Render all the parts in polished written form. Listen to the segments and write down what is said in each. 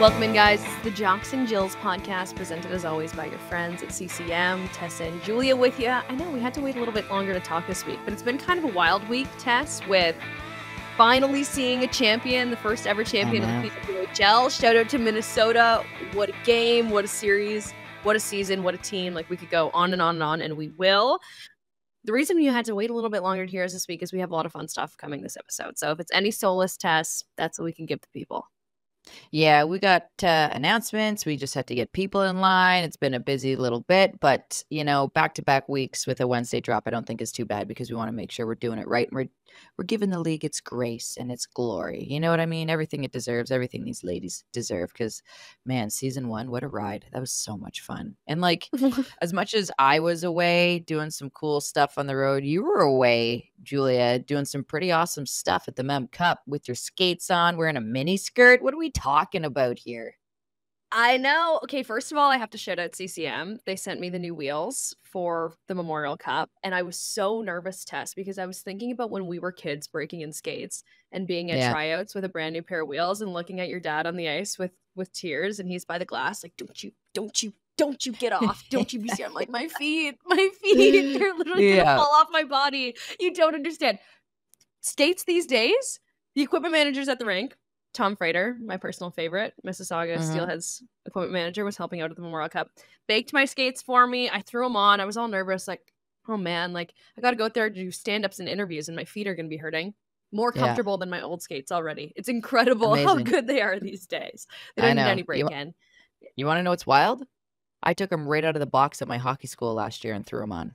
Welcome in, guys. It's the Jocks and Jills podcast, presented as always by your friends at CCM. Tessa and Julia with you. I know we had to wait a little bit longer to talk this week, but it's been kind of a wild week, Tess, with finally seeing a champion, the first ever champion of the PWHL. Shout out to Minnesota. What a game, what a series, what a season, what a team. Like, we could go on and on and on, and we will. The reason you had to wait a little bit longer to hear us this week is we have a lot of fun stuff coming this episode. So if it's any solace, Tess, that's what we can give the people. Yeah, we got announcements. We just had to get people in line. It's been a busy little bit, but, you know, back-to-back weeks with a Wednesday drop I don't think is too bad because we want to make sure we're doing it right. And we're giving the league its grace and its glory. You know what I mean? Everything it deserves, everything these ladies deserve because, man, season 1, what a ride. That was so much fun. And, like, as much as I was away doing some cool stuff on the road, you were away, Julia, doing some pretty awesome stuff at the Mem Cup with your skates on, wearing a mini skirt. What are we talking about here? I know. Okay, first of all, I have to shout out CCM. They sent me the new wheels for the Memorial Cup, and I was so nervous, Tess, because I was thinking about when we were kids breaking in skates and being at tryouts with a brand new pair of wheels and looking at your dad on the ice with tears, and he's by the glass like, don't you get off. Don't you be scared. I'm like, my feet, they're literally gonna fall off my body. You don't understand. Skates these days, the equipment managers at the rink, Tom Frater, my personal favorite, Mississauga Steelhead's equipment manager, was helping out at the Memorial Cup. Baked my skates for me. I threw them on. I was all nervous, like, oh man, like I got to go out there to do stand-ups and interviews, and my feet are going to be hurting. More comfortable than my old skates already. It's incredible how good they are these days. They don't need any break-in. You want to know what's wild? I took them right out of the box at my hockey school last year and threw them on.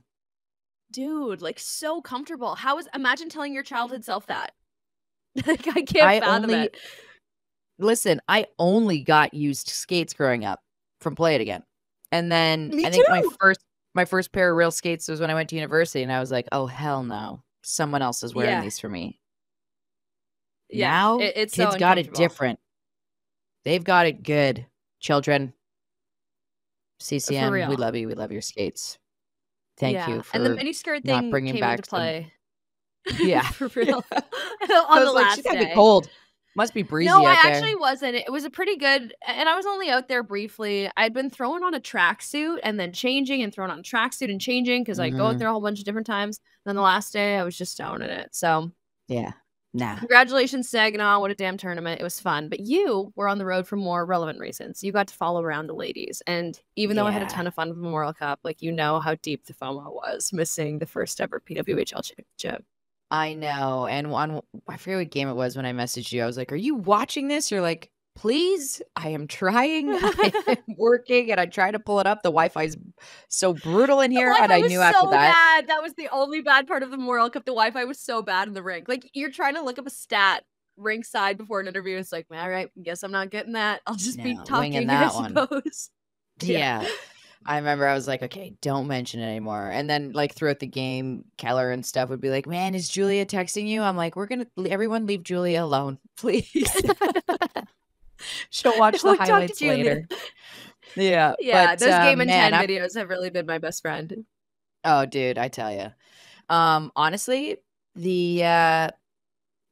Dude, like so comfortable. Imagine telling your childhood self that. Like, I can't fathom it. Listen, I only got used skates growing up from Play It Again. And then I think my first pair of real skates was when I went to university, and I was like, oh, hell no. Someone else is wearing these for me. Yeah, now, it's kids got it different. They've got it good. Children, CCM, we love you. We love your skates. Thank you for and the miniskirt thing not bringing came back into play. Yeah. For real. On the last day. Be cold. Must be breezy out there. No, I actually wasn't. It was a pretty good, and I was only out there briefly. I'd been throwing on a tracksuit and then changing and throwing on a tracksuit and changing because I go out there a whole bunch of different times. Then the last day, I was just down in it. So yeah, congratulations, Saginaw. What a damn tournament. It was fun. But you were on the road for more relevant reasons. You got to follow around the ladies. And even though I had a ton of fun with the Memorial Cup, like, you know how deep the FOMO was missing the first ever PWHL championship. I know. And I forget what game it was when I messaged you. I was like, are you watching this? You're like, please, I am trying. I am working, and I try to pull it up. The Wi-Fi is so brutal in here. And I knew after that. That was the only bad part of the Memorial Cup. The Wi-Fi was so bad in the rink. Like, you're trying to look up a stat rink side before an interview. It's like, all right, guess I'm not getting that. I'll just be talking, I suppose. Yeah. I remember I was like, okay, don't mention it anymore. And then, like, throughout the game, Kellar and stuff would be like, man, is Julia texting you? I'm like, everyone leave Julia alone, please. She'll watch the highlights later. Yeah. But, those Game in 10 videos have really been my best friend. Oh, dude, I tell you. Honestly, it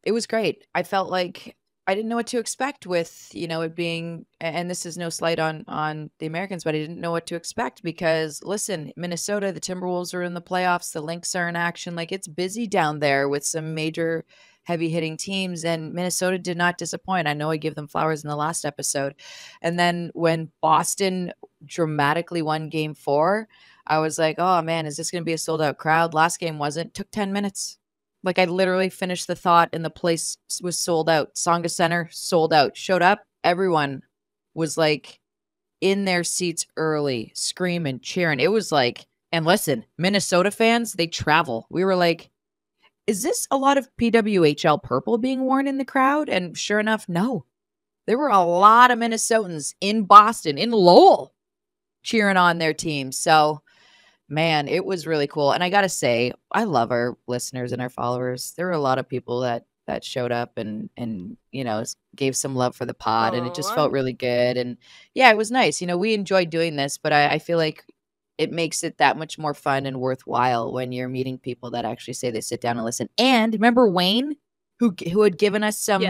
was great. I felt like I didn't know what to expect with, you know, it being, and this is no slight on the Americans, but I didn't know what to expect because, listen, Minnesota, the Timberwolves are in the playoffs, the Lynx are in action. Like, it's busy down there with some major heavy-hitting teams, and Minnesota did not disappoint. I know I gave them flowers in the last episode. And then when Boston dramatically won Game 4, I was like, oh, man, is this going to be a sold-out crowd? Last game wasn't. Took 10 minutes. Like, I literally finished the thought and the place was sold out. Songa Center sold out. Showed up. Everyone was like in their seats early, screaming, cheering. It was like, and listen, Minnesota fans, they travel. We were like, is this a lot of PWHL purple being worn in the crowd? And sure enough, no. There were a lot of Minnesotans in Boston, in Lowell, cheering on their team. So, man, it was really cool. And I got to say, I love our listeners and our followers. There were a lot of people that showed up and you know, gave some love for the pod, and it just felt really good. And yeah, it was nice. You know, we enjoyed doing this, but I feel like it makes it that much more fun and worthwhile when you're meeting people that actually say they sit down and listen. And remember Wayne, who had given us some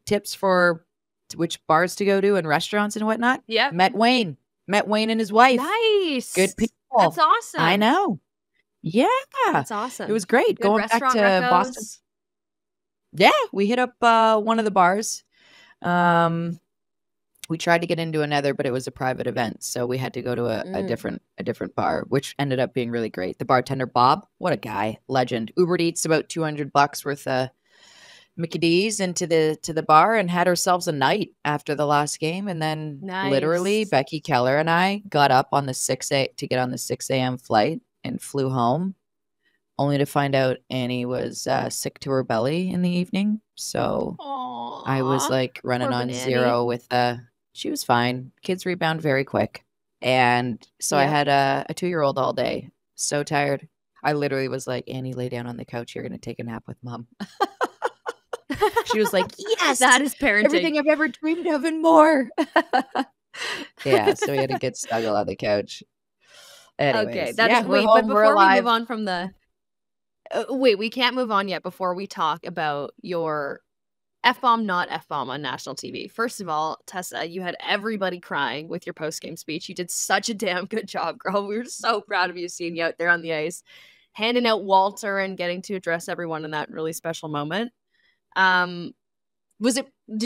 tips for which bars to go to and restaurants and whatnot. Yeah. Met Wayne and his wife. Nice. Good people. That's awesome. I know. Yeah. That's awesome. It was great. Good Going back to recos. Boston. Yeah, we hit up one of the bars. We tried to get into another, but it was a private event, so we had to go to a different bar, which ended up being really great. The bartender Bob, what a guy, legend. Ubered Eats about $200 worth of Mickey D's into the bar and had ourselves a night after the last game, and then literally Becky Kellar and I got up on the 6 a.m. flight and flew home, only to find out Annie was sick to her belly in the evening. So I was like running on zero with she was fine. Kids rebound very quick. And so I had a 2-year-old all day. So tired. I literally was like, Annie, lay down on the couch. You're going to take a nap with mom. She was like, yes, that is parenting. Everything I've ever dreamed of and more. Yeah, so we had a good snuggle on the couch. Anyways, okay, that's we're home, we're alive. We move on from the wait, we can't move on yet before we talk about your F-bomb, not F-bomb on national TV. First of all, Tessa, you had everybody crying with your post-game speech. You did such a damn good job, girl. We were so proud of you, seeing you out there on the ice, handing out Walter and getting to address everyone in that really special moment. Did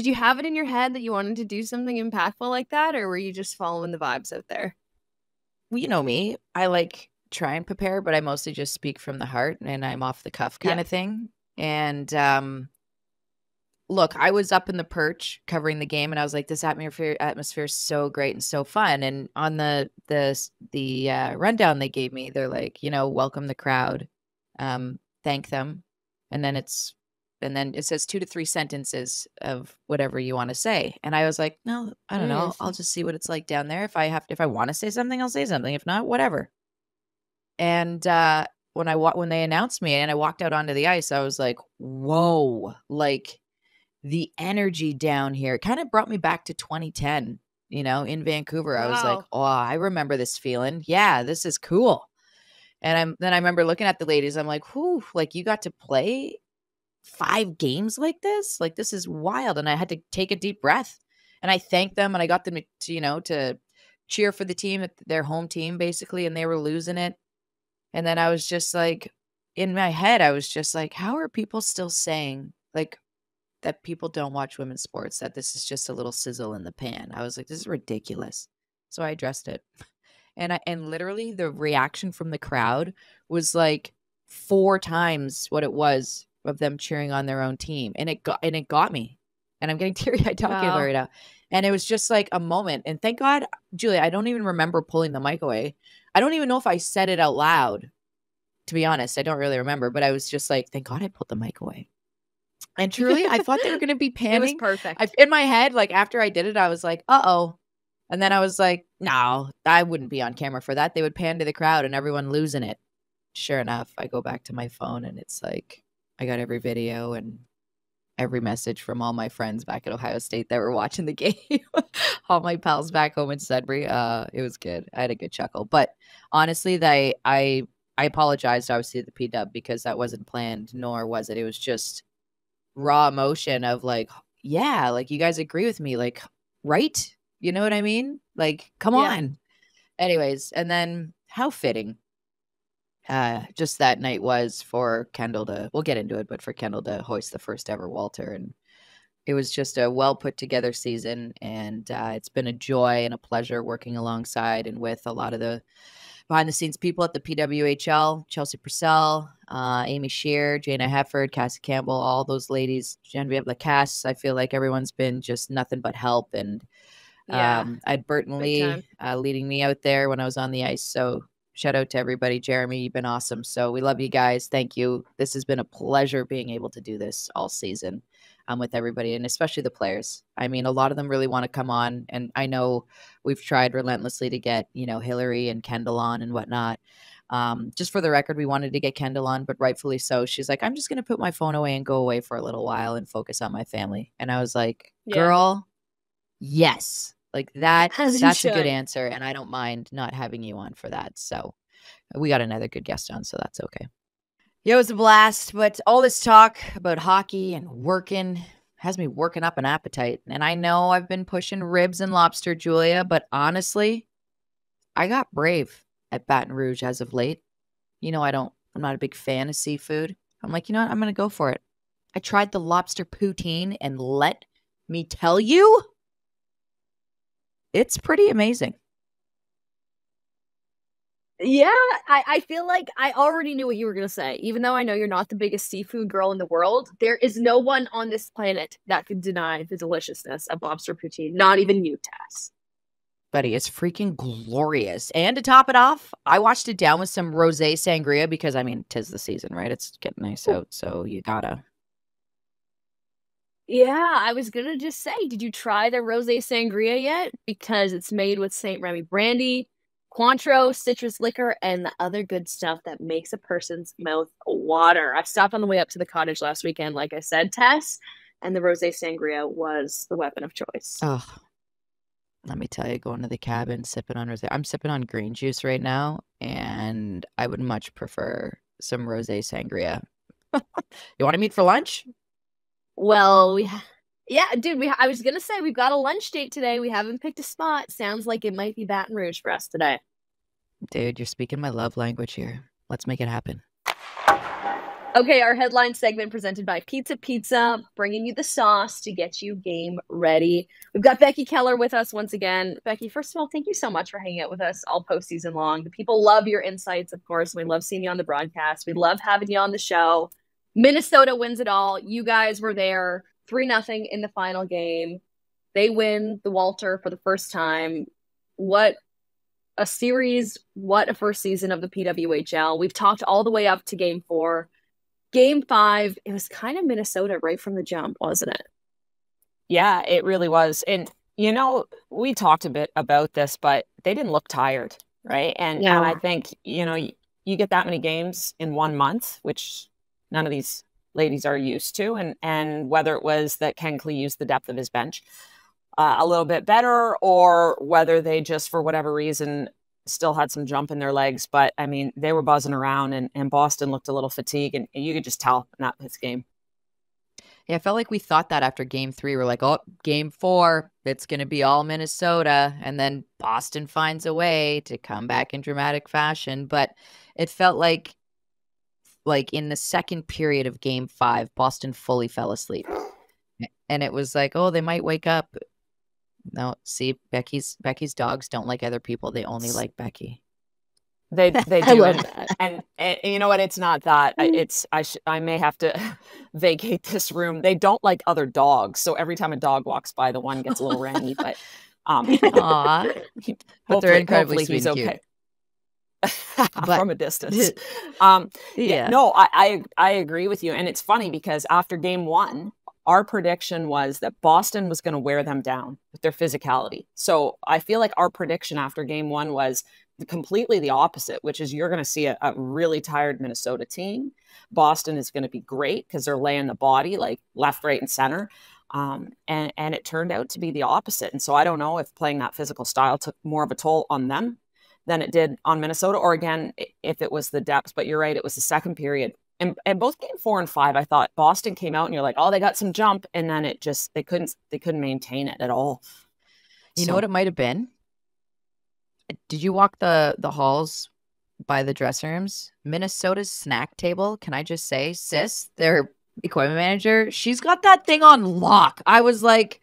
you have it in your head that you wanted to do something impactful like that, or were you just following the vibes out there? Well, you know me. I like try and prepare, but I mostly just speak from the heart, and I'm off the cuff kind of thing. And look, I was up in the perch covering the game, and I was like, this atmosphere is so great and so fun. And on the rundown they gave me, they're like, welcome the crowd, thank them, and then it says 2 to 3 sentences of whatever you want to say. And I was like, no, I don't know. I'll just see what it's like down there. If I want to say something, I'll say something. If not, whatever. And when they announced me and I walked out onto the ice, I was like, whoa, like the energy down here kind of brought me back to 2010, in Vancouver. Wow. I was like, oh, I remember this feeling. Yeah, this is cool. And then I remember looking at the ladies. I'm like, whew, like you got to play 5 games like this? Like, this is wild. And I had to take a deep breath, and I thanked them, and I got them to, to cheer for the team, their home team, basically. And they were losing it. And then I was just like, in my head, I was just like, how are people still saying like that people don't watch women's sports, that this is just a little sizzle in the pan? I was like, this is ridiculous. So I addressed it. And literally the reaction from the crowd was like 4 times what it was of them cheering on their own team. And it got me. And I'm getting teary-eyed talking about it now. And it was just like a moment. And thank God, Julia, I don't even remember pulling the mic away. I don't even know if I said it out loud, to be honest. I don't really remember. But I was just like, thank God I pulled the mic away. And truly, I thought they were going to be panning. It was perfect. In my head, like after I did it, I was like, uh-oh. And then I was like, no, I wouldn't be on camera for that. They would pan to the crowd and everyone losing it. Sure enough, I go back to my phone and it's like, I got every video and every message from all my friends back at Ohio State that were watching the game. All my pals back home in Sudbury. It was good. I had a good chuckle. But honestly, I apologized, obviously, to the P-Dub because that wasn't planned, nor was it. It was just raw emotion of like, yeah, like you guys agree with me. Like, right? You know what I mean? Like, come on. Anyways, and then how fitting. Just that night was for Kendall we'll get into it, but for Kendall to hoist the first ever Walter. And it was just a well put together season. And it's been a joy and a pleasure working alongside and with a lot of the behind the scenes people at the PWHL, Chelsea Purcell, Amy Shear, Jana Hefford, Cassie Campbell, all those ladies, Genevieve Lacasse. I feel like everyone's been just nothing but help. And I had Burton Lee leading me out there when I was on the ice. So shout out to everybody. Jeremy, you've been awesome. So we love you guys. Thank you. This has been a pleasure being able to do this all season with everybody, and especially the players. I mean, a lot of them really want to come on, and I know we've tried relentlessly to get, Hillary and Kendall on and whatnot. Just for the record, we wanted to get Kendall on, but rightfully so. She's like, I'm just going to put my phone away and go away for a little while and focus on my family. And I was like, girl, yes. Like that's a good answer, and I don't mind not having you on for that. So we got another good guest on, so that's okay. Yeah, it was a blast, but all this talk about hockey and working, has me working up an appetite. And I know I've been pushing ribs and lobster, Julia, but honestly, I got brave at Baton Rouge as of late. You know, I'm not a big fan of seafood. I'm like, you know what? I'm going to go for it. I tried the lobster poutine, and let me tell you, it's pretty amazing. Yeah, I feel like I already knew what you were going to say. Even though I know you're not the biggest seafood girl in the world, there is no one on this planet that could deny the deliciousness of lobster poutine. Not even you, Tess. Buddy, it's freaking glorious. And to top it off, I washed it down with some rosé sangria because, I mean, 'tis the season, right? It's getting nice out, so you gotta. Yeah, I was going to just say, did you try the rosé sangria yet? Because it's made with St. Remy brandy, Cointreau, citrus liquor, and the other good stuff that makes a person's mouth water. I stopped on the way up to the cottage last weekend, like I said, Tess, and the rosé sangria was the weapon of choice. Oh, let me tell you, going to the cabin, sipping on rosé. I'm sipping on green juice right now, and I would much prefer some rosé sangria. You want to meet for lunch? Well, yeah, dude, I was going to say, we've got a lunch date today. We haven't picked a spot. Sounds like it might be Baton Rouge for us today. Dude, you're speaking my love language here. Let's make it happen. Okay, our headline segment presented by Pizza, bringing you the sauce to get you game ready. We've got Becky Kellar with us once again. Becky, first of all, thank you so much for hanging out with us all postseason long. The people love your insights, of course. We love seeing you on the broadcast. We love having you on the show. Minnesota wins it all. You guys were there 3-0 in the final game. They win the Walter for the first time. What a series. What a first season of the PWHL. We've talked all the way up to game 4. Game 5, it was kind of Minnesota right from the jump, wasn't it? Yeah, it really was. And, you know, we talked a bit about this, but they didn't look tired, right? And I think, you know, you get that many games in 1 month, which none of these ladies are used to. And whether it was that Ken Klee used the depth of his bench a little bit better, or whether they just, for whatever reason, still had some jump in their legs. But, I mean, they were buzzing around, and Boston looked a little fatigued, and you could just tell in that game. Yeah, I felt like we thought that after game 3. We're like, oh, game 4, it's going to be all Minnesota. And then Boston finds a way to come back in dramatic fashion. But it felt like in the second period of game 5, Boston fully fell asleep. And it was like, oh, they might wake up. No, see, Becky's dogs don't like other people. They only like Becky. They do. I love that. And you know what? It's not that. I may have to vacate this room. They don't like other dogs. So every time a dog walks by, the one gets a little rangy. But Aw. But they're incredibly sweet and cute. From a distance. No, I agree with you. And it's funny because after game 1, our prediction was that Boston was going to wear them down with their physicality. So I feel like our prediction after game 1 was completely the opposite, which is you're going to see a really tired Minnesota team. Boston is going to be great because they're laying the body like left, right, and center. And it turned out to be the opposite. And so I don't know if playing that physical style took more of a toll on them than it did on Minnesota, or again, if it was the depth. But you're right, it was the second period. And both game 4 and 5, I thought Boston came out and you're like, oh, they got some jump. And then it just, they couldn't maintain it at all. You know what it might have been? Did you walk the halls by the dressing rooms? Minnesota's snack table, can I just say, sis, their equipment manager, she's got that thing on lock. I was like,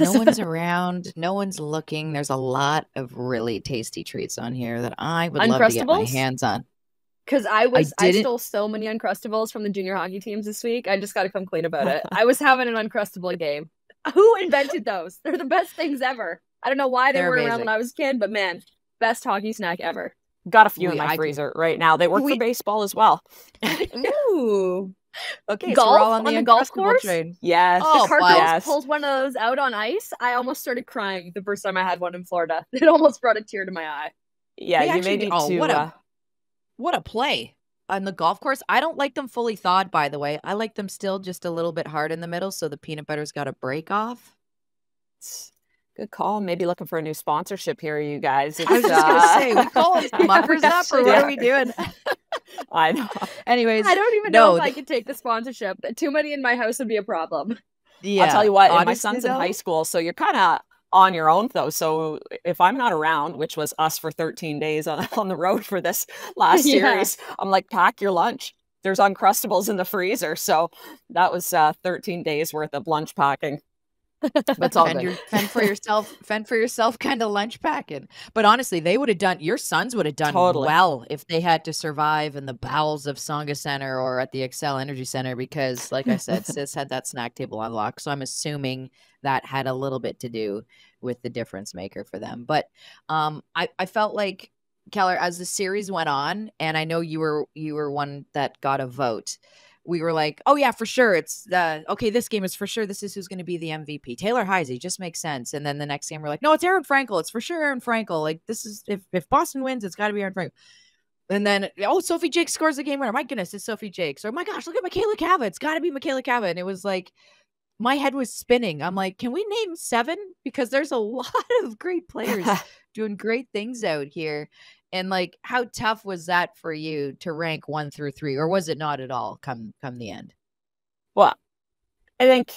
no one's around. No one's looking. There's a lot of really tasty treats on here that I would love to get my hands on. Because I stole so many Uncrustables from the junior hockey teams this week. I just got to come clean about it. I was having an Uncrustable game. Who invented those? They're the best things ever. I don't know why they weren't around when I was a kid, but man, best hockey snack ever. Got a few in my freezer right now. They work for baseball as well. Ooh. Okay, golf, so we're all on the golf course train. Yes. The Cardinals pulled one of those out on ice. I almost started crying the first time I had one in Florida. It almost brought a tear to my eye. Yeah, you may need to. What a play on the golf course. I don't like them fully thawed, by the way. I like them still just a little bit hard in the middle, so the peanut butter's got to break off. Good call. Maybe looking for a new sponsorship here, you guys. I was just going to say, we call them Muckers up, or what are we doing? I know. Anyways. I don't even know if I could take the sponsorship. Too many in my house would be a problem. Yeah. I'll tell you what, honestly, my son's in though, high school, so you're kind of on your own though. So if I'm not around, which was us for 13 days on the road for this last series, I'm like, pack your lunch. There's Uncrustables in the freezer. So that was 13 days worth of lunch packing. But it's all good. Fend for yourself kind of lunch packing. But honestly, your sons would have done well if they had to survive in the bowels of Songa Center or at the Excel Energy Center, because like I said, Sis had that snack table on lock. So I'm assuming that had a little bit to do with the difference maker for them. But I felt like, Kellar, as the series went on, and I know you were one that got a vote, we were like, oh yeah, for sure. It's okay. This game is for sure. This is who's going to be the MVP. Taylor Heise just makes sense. And then the next game we're like, no, it's Aaron Frankel. It's for sure Aaron Frankel. Like, this is, if Boston wins, it's got to be Aaron Frankel. And then, oh, Sophie Jaques scores the game winner. My goodness, it's Sophie Jaques. Or my gosh, look at Michaela Cava. It's got to be Michaela Cava. And it was like, my head was spinning. I'm like, can we name 7? Because there's a lot of great players doing great things out here. And like, how tough was that for you to rank 1 through 3, or was it not at all come the end? Well, I think,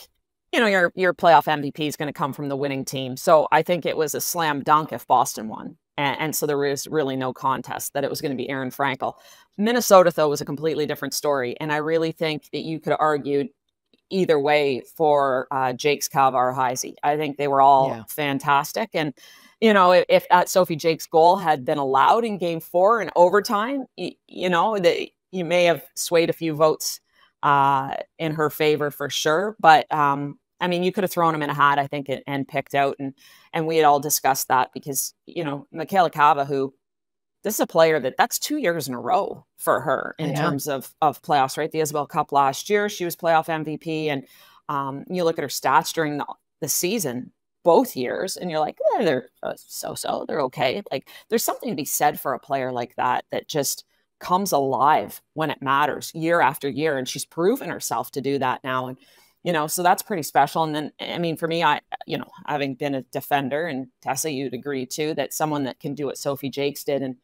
your playoff MVP is going to come from the winning team. So I think it was a slam dunk if Boston won. And so there was really no contest that it was going to be Aaron Frankel. Minnesota, though, was a completely different story. And I really think that you could argue either way for Jaques, Cava, or Heise. I think they were all fantastic. And if that Sophie Jaques goal had been allowed in game 4 in overtime, that you may have swayed a few votes in her favor for sure. But I mean, you could have thrown him in a hat, I think, and picked out. And we had all discussed that because, Michaela Cava, who this is a player that's 2 years in a row for her in terms of playoffs, right? The Isabel Cup last year, she was playoff MVP. And you look at her stats during the season, both years, and you're like, they're so-so, they're okay. Like, there's something to be said for a player like that just comes alive when it matters year after year. And she's proven herself to do that now. And, so that's pretty special. And then, I mean, for me, having been a defender, and Tessa, you'd agree too, that someone that can do what Sophie Jaques did, and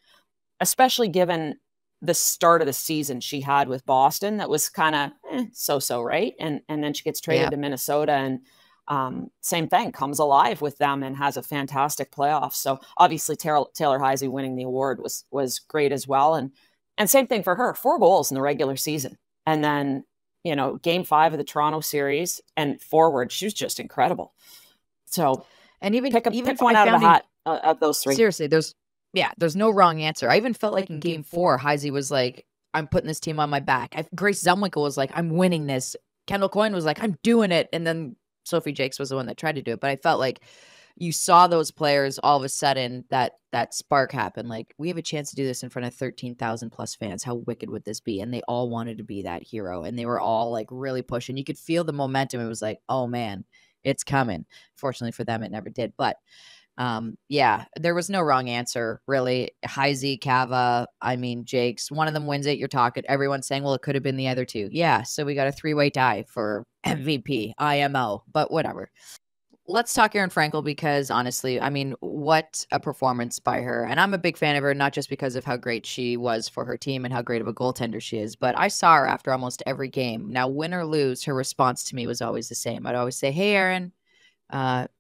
especially given the start of the season she had with Boston, that was kind of so-so, right? And then she gets traded to Minnesota, and same thing, comes alive with them and has a fantastic playoff. So obviously Taylor Heise winning the award was great as well. And same thing for her, 4 goals in the regular season. And then, game 5 of the Toronto series and forward, she was just incredible. So, and even pick one out of the hat of those 3. Seriously, there's no wrong answer. I even felt like in game 4, Heise was like, I'm putting this team on my back. Grace Zumwinkle was like, I'm winning this. Kendall Coyne was like, I'm doing it. And then Sophie Jaques was the one that tried to do it. But I felt like you saw those players all of a sudden that spark happen. Like, we have a chance to do this in front of 13,000 plus fans. How wicked would this be? And they all wanted to be that hero. And they were all like really pushing. You could feel the momentum. It was like, oh man, it's coming. Fortunately for them, it never did. But there was no wrong answer, really. Heise, Cava, I mean, Jaques, one of them wins it. You're talking, everyone's saying, well, it could have been the other 2. Yeah. So we got a 3-way tie for MVP, IMO, but whatever. Let's talk Aaron Frankel, because honestly, I mean, what a performance by her. And I'm a big fan of her, not just because of how great she was for her team and how great of a goaltender she is, but I saw her after almost every game. Now, win or lose, her response to me was always the same. I'd always say, hey, Aaron,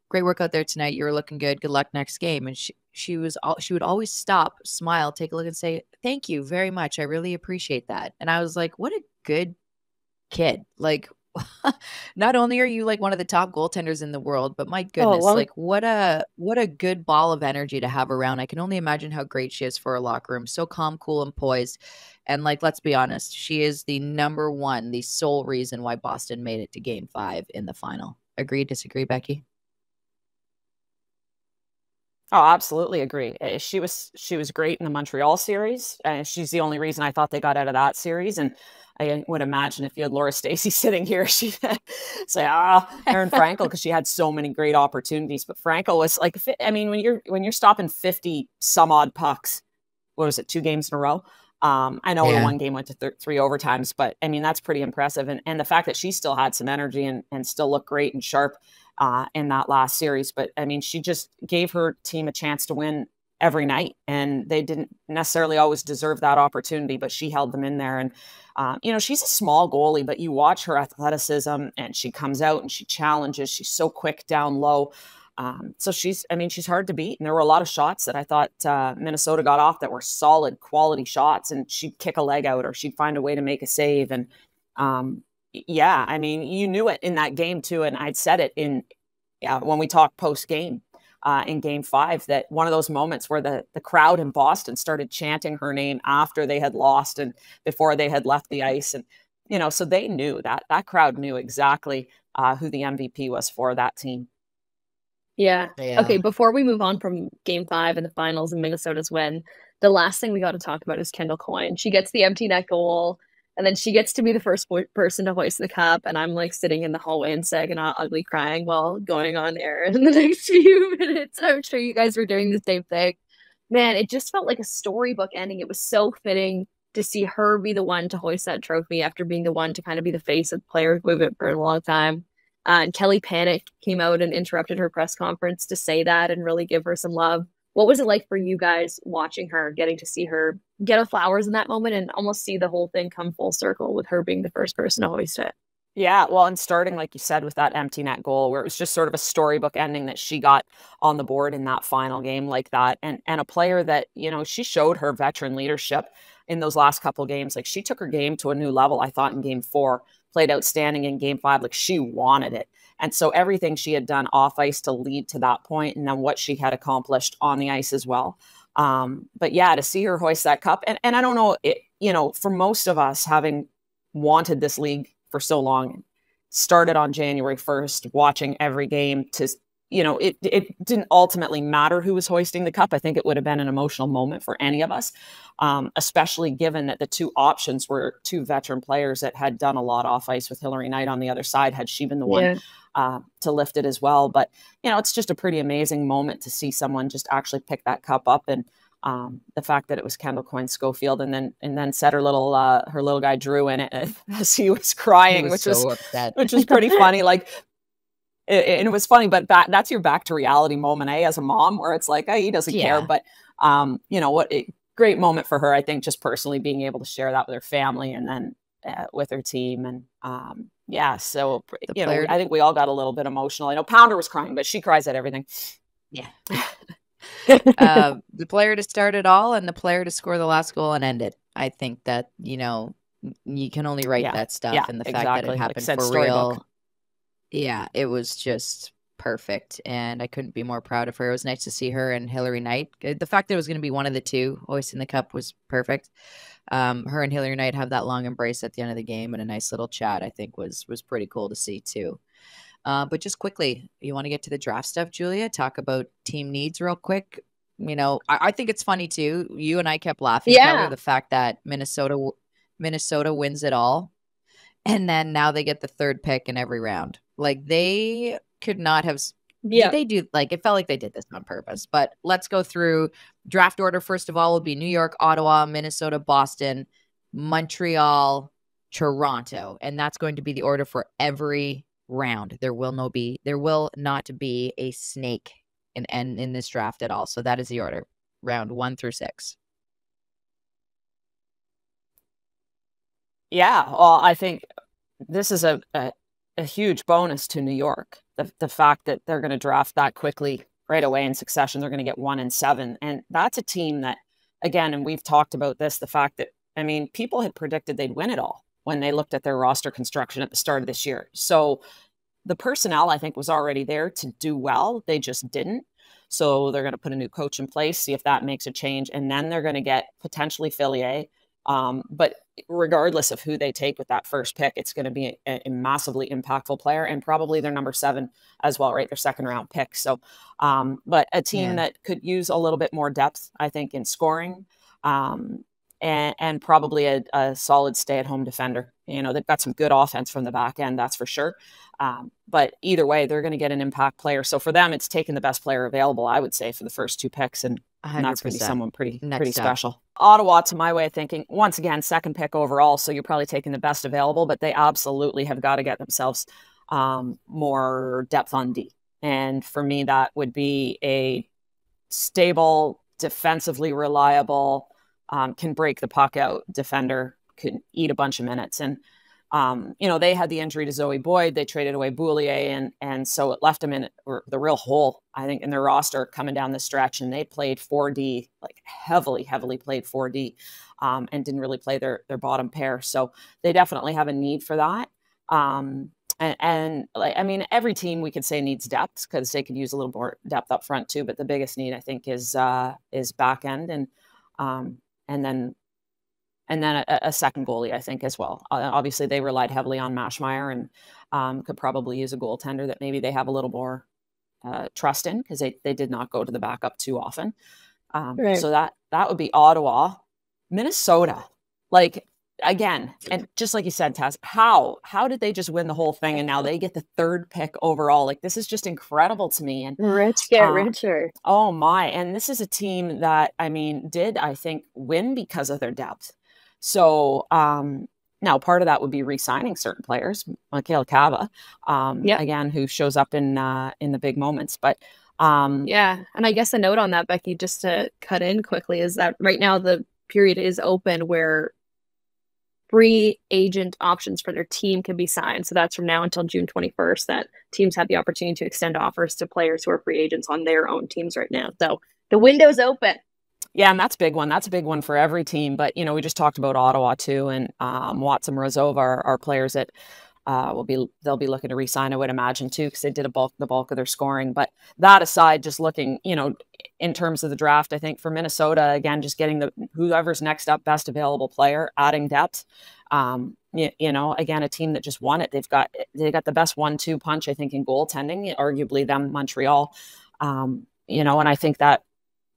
great work out there tonight. You were looking good. Good luck next game. And she would always stop, smile, take a look and say, thank you very much. I really appreciate that. And I was like, what a good kid. Like, not only are you like one of the top goaltenders in the world, but my goodness, like what a good ball of energy to have around. I can only imagine how great she is for a locker room. So calm, cool, and poised. And like, let's be honest, she is the number 1, the sole reason why Boston made it to game 5 in the final. Agree, disagree, Becky? Oh, absolutely agree. She was great in the Montreal series. She's the only reason I thought they got out of that series. And I would imagine if you had Laura Stacey sitting here, she'd say, Aaron Frankel, because she had so many great opportunities. But Frankel was like, I mean, when you're stopping 50 some odd pucks, what was it, 2 games in a row? I know the one game went to 3 overtimes, but I mean, that's pretty impressive. And the fact that she still had some energy and still looked great and sharp in that last series. But I mean, she just gave her team a chance to win every night, and they didn't necessarily always deserve that opportunity, but she held them in there. And you know, she's a small goalie, but you watch her athleticism, and she comes out and she challenges. She's so quick down low. So she's hard to beat. And there were a lot of shots that I thought Minnesota got off that were solid quality shots, and she'd kick a leg out or she'd find a way to make a save. And yeah, I mean, you knew it in that game too. And I'd said it when we talked post game in game 5, that one of those moments where the crowd in Boston started chanting her name after they had lost and before they had left the ice. And, you know, so they knew that crowd knew exactly who the MVP was for that team. Yeah. Okay, before we move on from game 5 and the finals and Minnesota's win, the last thing we got to talk about is Kendall Coyne. She gets the empty net goal, and then she gets to be the first person to hoist the cup, and I'm like sitting in the hallway in Saginaw, ugly crying while going on air in the next few minutes. I'm sure you guys were doing the same thing. Man, it just felt like a storybook ending. It was so fitting to see her be the one to hoist that trophy after being the one to kind of be the face of the players movement for a long time. And Kelly Panic came out and interrupted her press conference to say that and really give her some love. What was it like for you guys watching her, getting to see her get a flowers in that moment and almost see the whole thing come full circle with her being the first person to hoist it? Yeah, well, and starting, like you said, with that empty net goal, where it was just sort of a storybook ending that she got on the board in that final game like that. And a player that, you know, she showed her veteran leadership in those last couple games. Like, she took her game to a new level, I thought, in game 4, played outstanding in game 5. Like, she wanted it. And so everything she had done off ice to lead to that point, and then what she had accomplished on the ice as well. But yeah, to see her hoist that cup, and I don't know, you know, for most of us, having wanted this league for so long, started on January 1st, watching every game, to, you know, it didn't ultimately matter who was hoisting the cup. I think it would have been an emotional moment for any of us, especially given that the two options were two veteran players that had done a lot off ice, with Hilary Knight on the other side, had she been the one to lift it as well. But, you know, it's just a pretty amazing moment to see someone just actually pick that cup up. And the fact that it was Kendall Coyne Schofield, and then set her little guy Drew in it as he was crying, which was pretty funny. Like, and it was funny, but that's your back to reality moment, as a mom, where it's like, he doesn't care. But you know what? Great moment for her, I think, just personally being able to share that with her family, and then with her team. And so you know, I think we all got a little bit emotional. I know Pounder was crying, but she cries at everything. Yeah. The player to start it all, and the player to score the last goal and end it. I think that, you know, you can only write that stuff, and the fact that it happened for real. Yeah, it was just perfect, and I couldn't be more proud of her. It was nice to see her and Hilary Knight. The fact that it was going to be one of the two hoisting the cup was perfect. Her and Hilary Knight have that long embrace at the end of the game, and a nice little chat, I think, was pretty cool to see too. But just quickly, you want to get to the draft stuff, Julia? Talk about team needs real quick. You know, I think it's funny too. You and I kept laughing, Kelly, the fact that Minnesota wins it all, and then now they get the 3rd pick in every round. Like, they could not have. Did they do, like, it felt like they did this on purpose. But let's go through draft order. First of all, will be New York, Ottawa, Minnesota, Boston, Montreal, Toronto, and that's going to be the order for every round. There will not be a snake in this draft at all. So that is the order, round 1 through 6. Yeah, well, I think this is a huge bonus to New York. The fact that they're going to draft that quickly right away in succession. They're going to get 1 and 7. And that's a team that, again, and we've talked about this, the fact that, I mean, people had predicted they'd win it all when they looked at their roster construction at the start of this year. So the personnel, I think, was already there to do well. They just didn't. So they're going to put a new coach in place, see if that makes a change. And then they're going to get potentially Fillier. But regardless of who they take with that first pick, it's going to be a massively impactful player, and probably their number 7 as well, right? Their 2nd round pick. So, but a team that could use a little bit more depth, I think, in scoring, and probably a solid stay-at-home defender. You know, they've got some good offense from the back end, that's for sure. But either way, they're going to get an impact player. So for them, it's taking the best player available, I would say, for the first 2 picks. And that's going to be someone pretty special. Ottawa, to my way of thinking, once again, 2nd pick overall. So you're probably taking the best available, but they absolutely have got to get themselves more depth on D. And for me, that would be a stable defensively reliable, can break the puck out defender, could eat a bunch of minutes. And, you know, they had the injury to Zoe Boyd. They traded away Boulier, and so it left them in the real hole, I think, in their roster coming down the stretch. And they played 4D, like heavily played 4D, and didn't really play their bottom pair. So they definitely have a need for that. And like, I mean, every team we could say needs depth because they could use a little more depth up front too. But the biggest need, I think, is back end, and then a second goalie, I think, as well. Obviously, they relied heavily on Maschmeyer, and could probably use a goaltender that maybe they have a little more trust in, because they did not go to the backup too often. Right. So that would be Ottawa. Minnesota, like, again, and just like you said, Tess, how did they just win the whole thing, and now they get the 3rd pick overall? Like, this is just incredible to me. And rich get richer. Oh my! And this is a team that, I mean, did, I think, win because of their depth. So now part of that would be re-signing certain players, Mikael Kava, again, who shows up in the big moments. But yeah, and I guess a note on that, Becky, just to cut in quickly, is that right now the period is open where free agent options for their team can be signed. So that's from now until June 21st that teams have the opportunity to extend offers to players who are free agents on their own teams right now. So the window's open. Yeah, and that's a big one. That's a big one for every team. But, you know, we just talked about Ottawa too, and Watson, Rozova are players that they'll be looking to re-sign, I would imagine, too, because they did the bulk of their scoring. But that aside, just looking, you know, in terms of the draft, I think for Minnesota, again, just getting whoever's next up, best available player, adding depth. You know, again, a team that just won it. They got the best 1-2 punch, I think, in goaltending, arguably them, Montreal. You know, and I think that,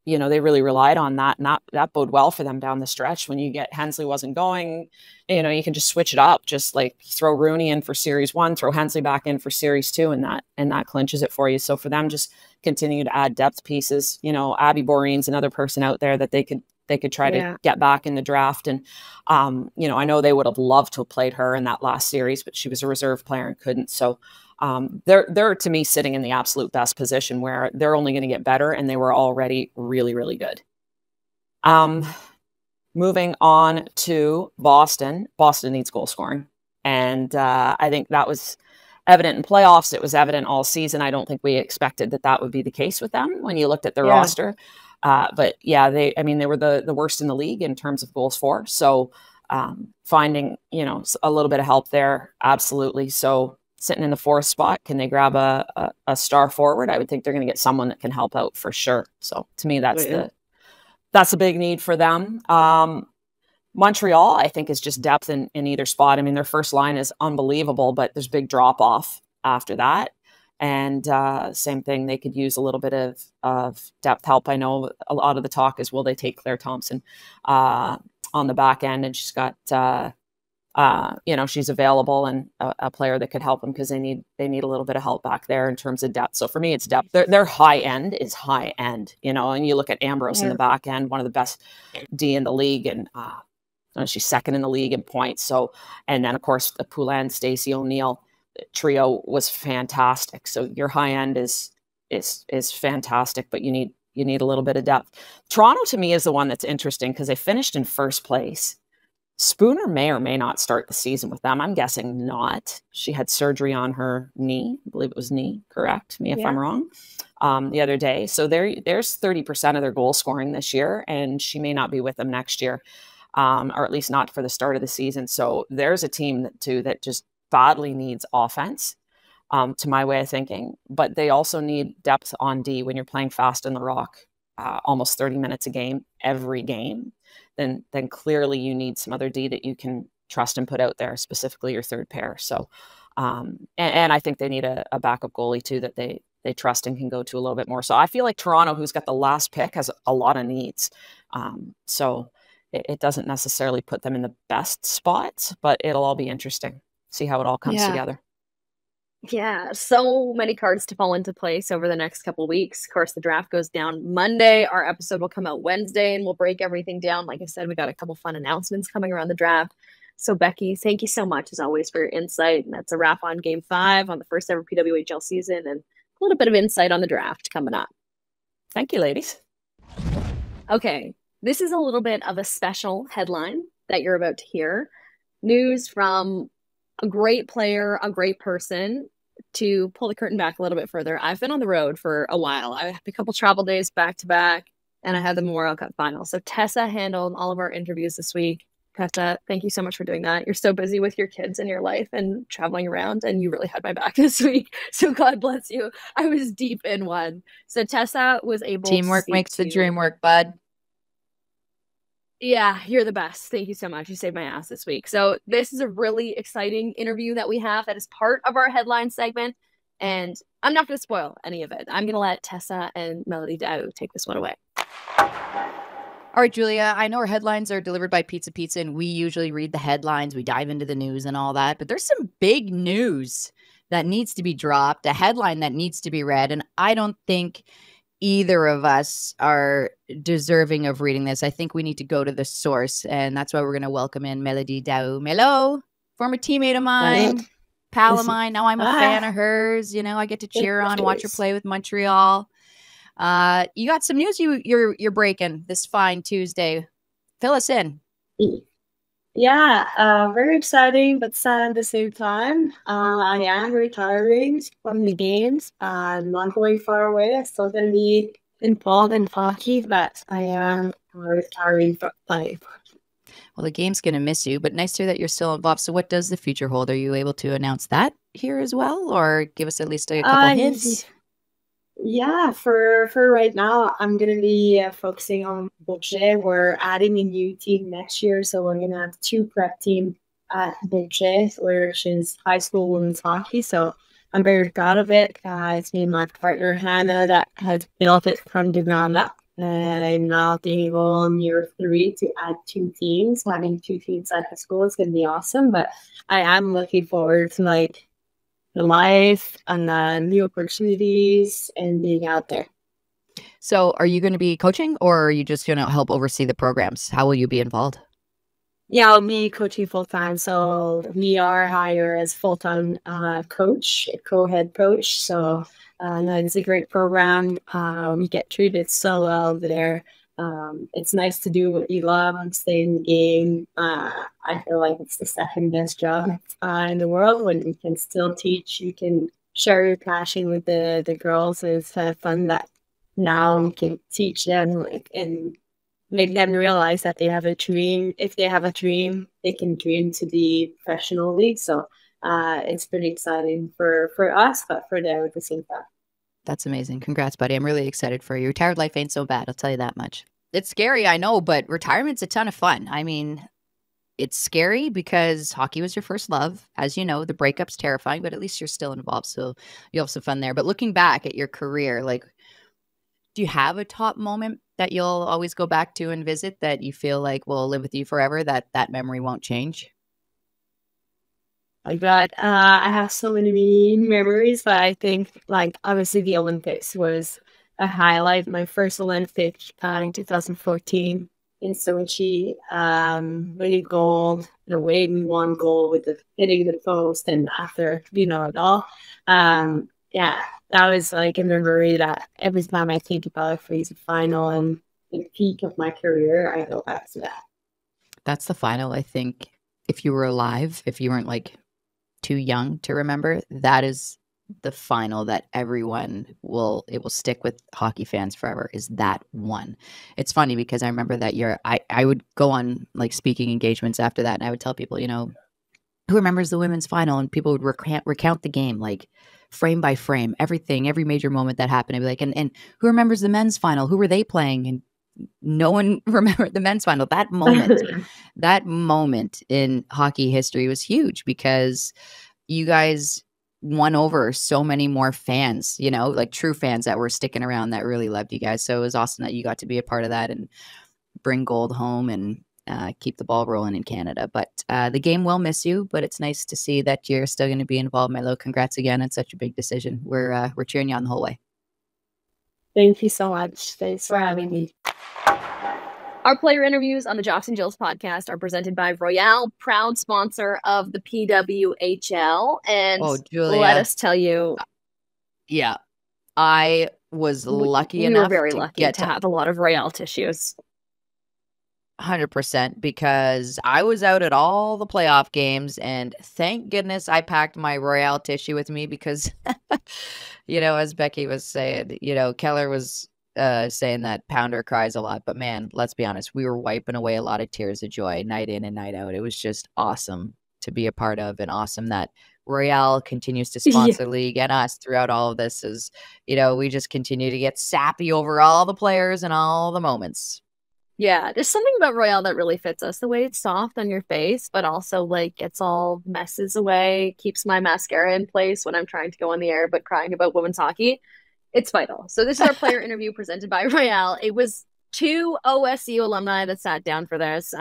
you know, they really relied on that, and that bode well for them down the stretch. When you get Hensley wasn't going, you know, you can just switch it up, just like throw Rooney in for Series 1, throw Hensley back in for Series 2, and that clinches it for you. So for them, just continue to add depth pieces. You know, Abby Boreen's another person out there that they could try to get back in the draft. And, you know, I know they would have loved to have played her in that last series, but she was a reserve player and couldn't. So they're to me sitting in the absolute best position where they're only going to get better, and they were already really, really good. Moving on to Boston. Boston needs goal scoring. And I think that was evident in playoffs. It was evident all season. I don't think we expected that would be the case with them when you looked at their roster. But yeah, they were the worst in the league in terms of goals for. So finding, you know, a little bit of help there. Absolutely. So sitting in the 4th spot, can they grab a star forward? I would think they're going to get someone that can help out for sure. So to me, that's a big need for them. Montreal, I think, is just depth in either spot. I mean, their first line is unbelievable, but there's big drop off after that. And same thing, they could use a little bit of depth help. I know a lot of the talk is, will they take Claire Thompson on the back end? And she's got, you know, she's available and a player that could help them, because they need a little bit of help back there in terms of depth. So for me, it's depth. Their high end is high end, you know, and you look at Ambrose in the back end, one of the best D in the league, and she's 2nd in the league in points. So, and then of course the Poulin, Stacey O'Neill trio was fantastic. So your high end is fantastic, but you need a little bit of depth. Toronto to me is the one that's interesting because they finished in 1st place. Spooner may or may not start the season with them. I'm guessing not. She had surgery on her knee. I believe it was knee. Correct me if I'm wrong. The other day. So there's 30% of their goal scoring this year, and she may not be with them next year, or at least not for the start of the season. So there's a team that just badly needs offense, to my way of thinking. But they also need depth on D when you're playing fast in the rock, almost 30 minutes a game, every game. Then clearly you need some other D that you can trust and put out there, specifically your 3rd pair. So, and I think they need a backup goalie too that they trust and can go to a little bit more. So I feel like Toronto, who's got the last pick, has a lot of needs. So it doesn't necessarily put them in the best spots, but it'll all be interesting. See how it all comes together. Yeah, so many cards to fall into place over the next couple of weeks. Of course, the draft goes down Monday. Our episode will come out Wednesday, and we'll break everything down. Like I said, we got a couple fun announcements coming around the draft. So, Becky, thank you so much, as always, for your insight. And that's a wrap on Game 5 on the first ever PWHL season, and a little bit of insight on the draft coming up. Thank you, ladies. Okay, this is a little bit of a special headline that you're about to hear. News from a great player, a great person. To pull the curtain back a little bit further, I've been on the road for a while. I had a couple travel days back to back, and I had the Memorial Cup final. So Tessa handled all of our interviews this week. Tessa, thank you so much for doing that. You're so busy with your kids and your life and traveling around, and you really had my back this week. So God bless you. I was deep in one. So Tessa was able Teamwork makes the dream work, bud. Yeah, you're the best. Thank you so much. You saved my ass this week. So this is a really exciting interview that we have that is part of our headline segment. And I'm not going to spoil any of it. I'm going to let Tessa and Mélodie Daoust take this one away. All right, Julia, I know our headlines are delivered by Pizza, and we usually read the headlines. We dive into the news and all that. But there's some big news that needs to be dropped, a headline that needs to be read. And I don't think either of us are deserving of reading this. I think we need to go to the source. And that's why we're going to welcome in Mélodie Daoust. Mélo, former teammate of mine, pal of mine. Now I'm a fan of hers. You know, I get to cheer on, watch her play with Montreal. You got some news you're breaking this fine Tuesday. Fill us in. Yeah, very exciting, but sad at the same time. I am retiring from the games. I'm not going far away. I'm still going to be involved in hockey, but I am retiring from play. Well, the game's going to miss you, but nice to hear that you're still involved. So what does the future hold? Are you able to announce that here as well, or give us at least a couple hints? Yeah, for right now, I'm going to be focusing on Budget. We're adding a new team next year, so we're going to have 2 prep teams at Budget, which is high school women's hockey. So I'm very proud of it. It's me and my partner, Hannah, that has built it from the ground up. And I'm now being able in year 3 to add 2 teams. Having 2 teams at the school is going to be awesome, but I am looking forward to the life and the new opportunities and being out there. So are you going to be coaching, or are you just going to help oversee the programs? How will you be involved? Yeah, I'll be coaching full-time. So we are hired as full-time coach, co-head coach. So it's a great program. We get treated so well there. It's nice to do what you love and stay in the game. I feel like it's the second best job in the world when you can still teach. You can share your passion with the girls. It's fun that now we can teach them and make them realize that they have a dream. If they have a dream, they can dream to the professional league. So it's pretty exciting for us, but for them at the same time. That's amazing. Congrats, buddy. I'm really excited for you. Retired life ain't so bad. I'll tell you that much. It's scary, I know, but retirement's a ton of fun. I mean, it's scary because hockey was your first love. As you know, the breakup's terrifying, but at least you're still involved. So you'll have some fun there. But looking back at your career, like, do you have a top moment that you'll always go back to and visit that you feel like will live with you forever, that memory won't change? Like that. I have so many memories, but I think obviously the Olympics was a highlight. My first Olympic in 2014 in Sochi, winning gold, the way we won gold with the hitting the post and after it all. Yeah, that was a memory that every time I think about it, freeze the final and the peak of my career, I go back to that. That's the final, I think. If you were alive, if you weren't too young to remember, that is the final that everyone will stick with hockey fans forever, is that one. It's funny because I remember that year I would go on speaking engagements after that, and I would tell people, who remembers the women's final, and people would recount the game frame by frame, everything, every major moment that happened. I'd be like, and who remembers the men's final? Who were they playing? And no one remembered the men's final. That moment in hockey history was huge because you guys won over so many more fans, true fans that were sticking around that really loved you guys. So it was awesome that you got to be a part of that and bring gold home and keep the ball rolling in Canada. But the game will miss you, but it's nice to see that you're still going to be involved, Mélo. Congrats again. It's such a big decision. We're cheering you on the whole way. Thank you so much. Thanks for having me. Our player interviews on the Jocks and Jills podcast are presented by Royale, proud sponsor of the PWHL. And Julia, let us tell you. Yeah, I was lucky we enough were very to lucky get to have a lot of Royale tissues. 100%, because I was out at all the playoff games, and thank goodness I packed my Royale tissue with me because, as Becky was saying, Kellar was saying that Pounder cries a lot, but man, let's be honest, we were wiping away a lot of tears of joy night in and night out. It was just awesome to be a part of, and awesome that Royale continues to sponsor the league and us throughout all of this. Is we just continue to get sappy over all the players and all the moments. Yeah, there's something about Royale that really fits us. The way it's soft on your face, but also like gets all messes away, keeps my mascara in place when I'm trying to go on the air but crying about women's hockey. It's vital. So this is our player interview presented by Royale. It was 2 OSU alumni that sat down for this.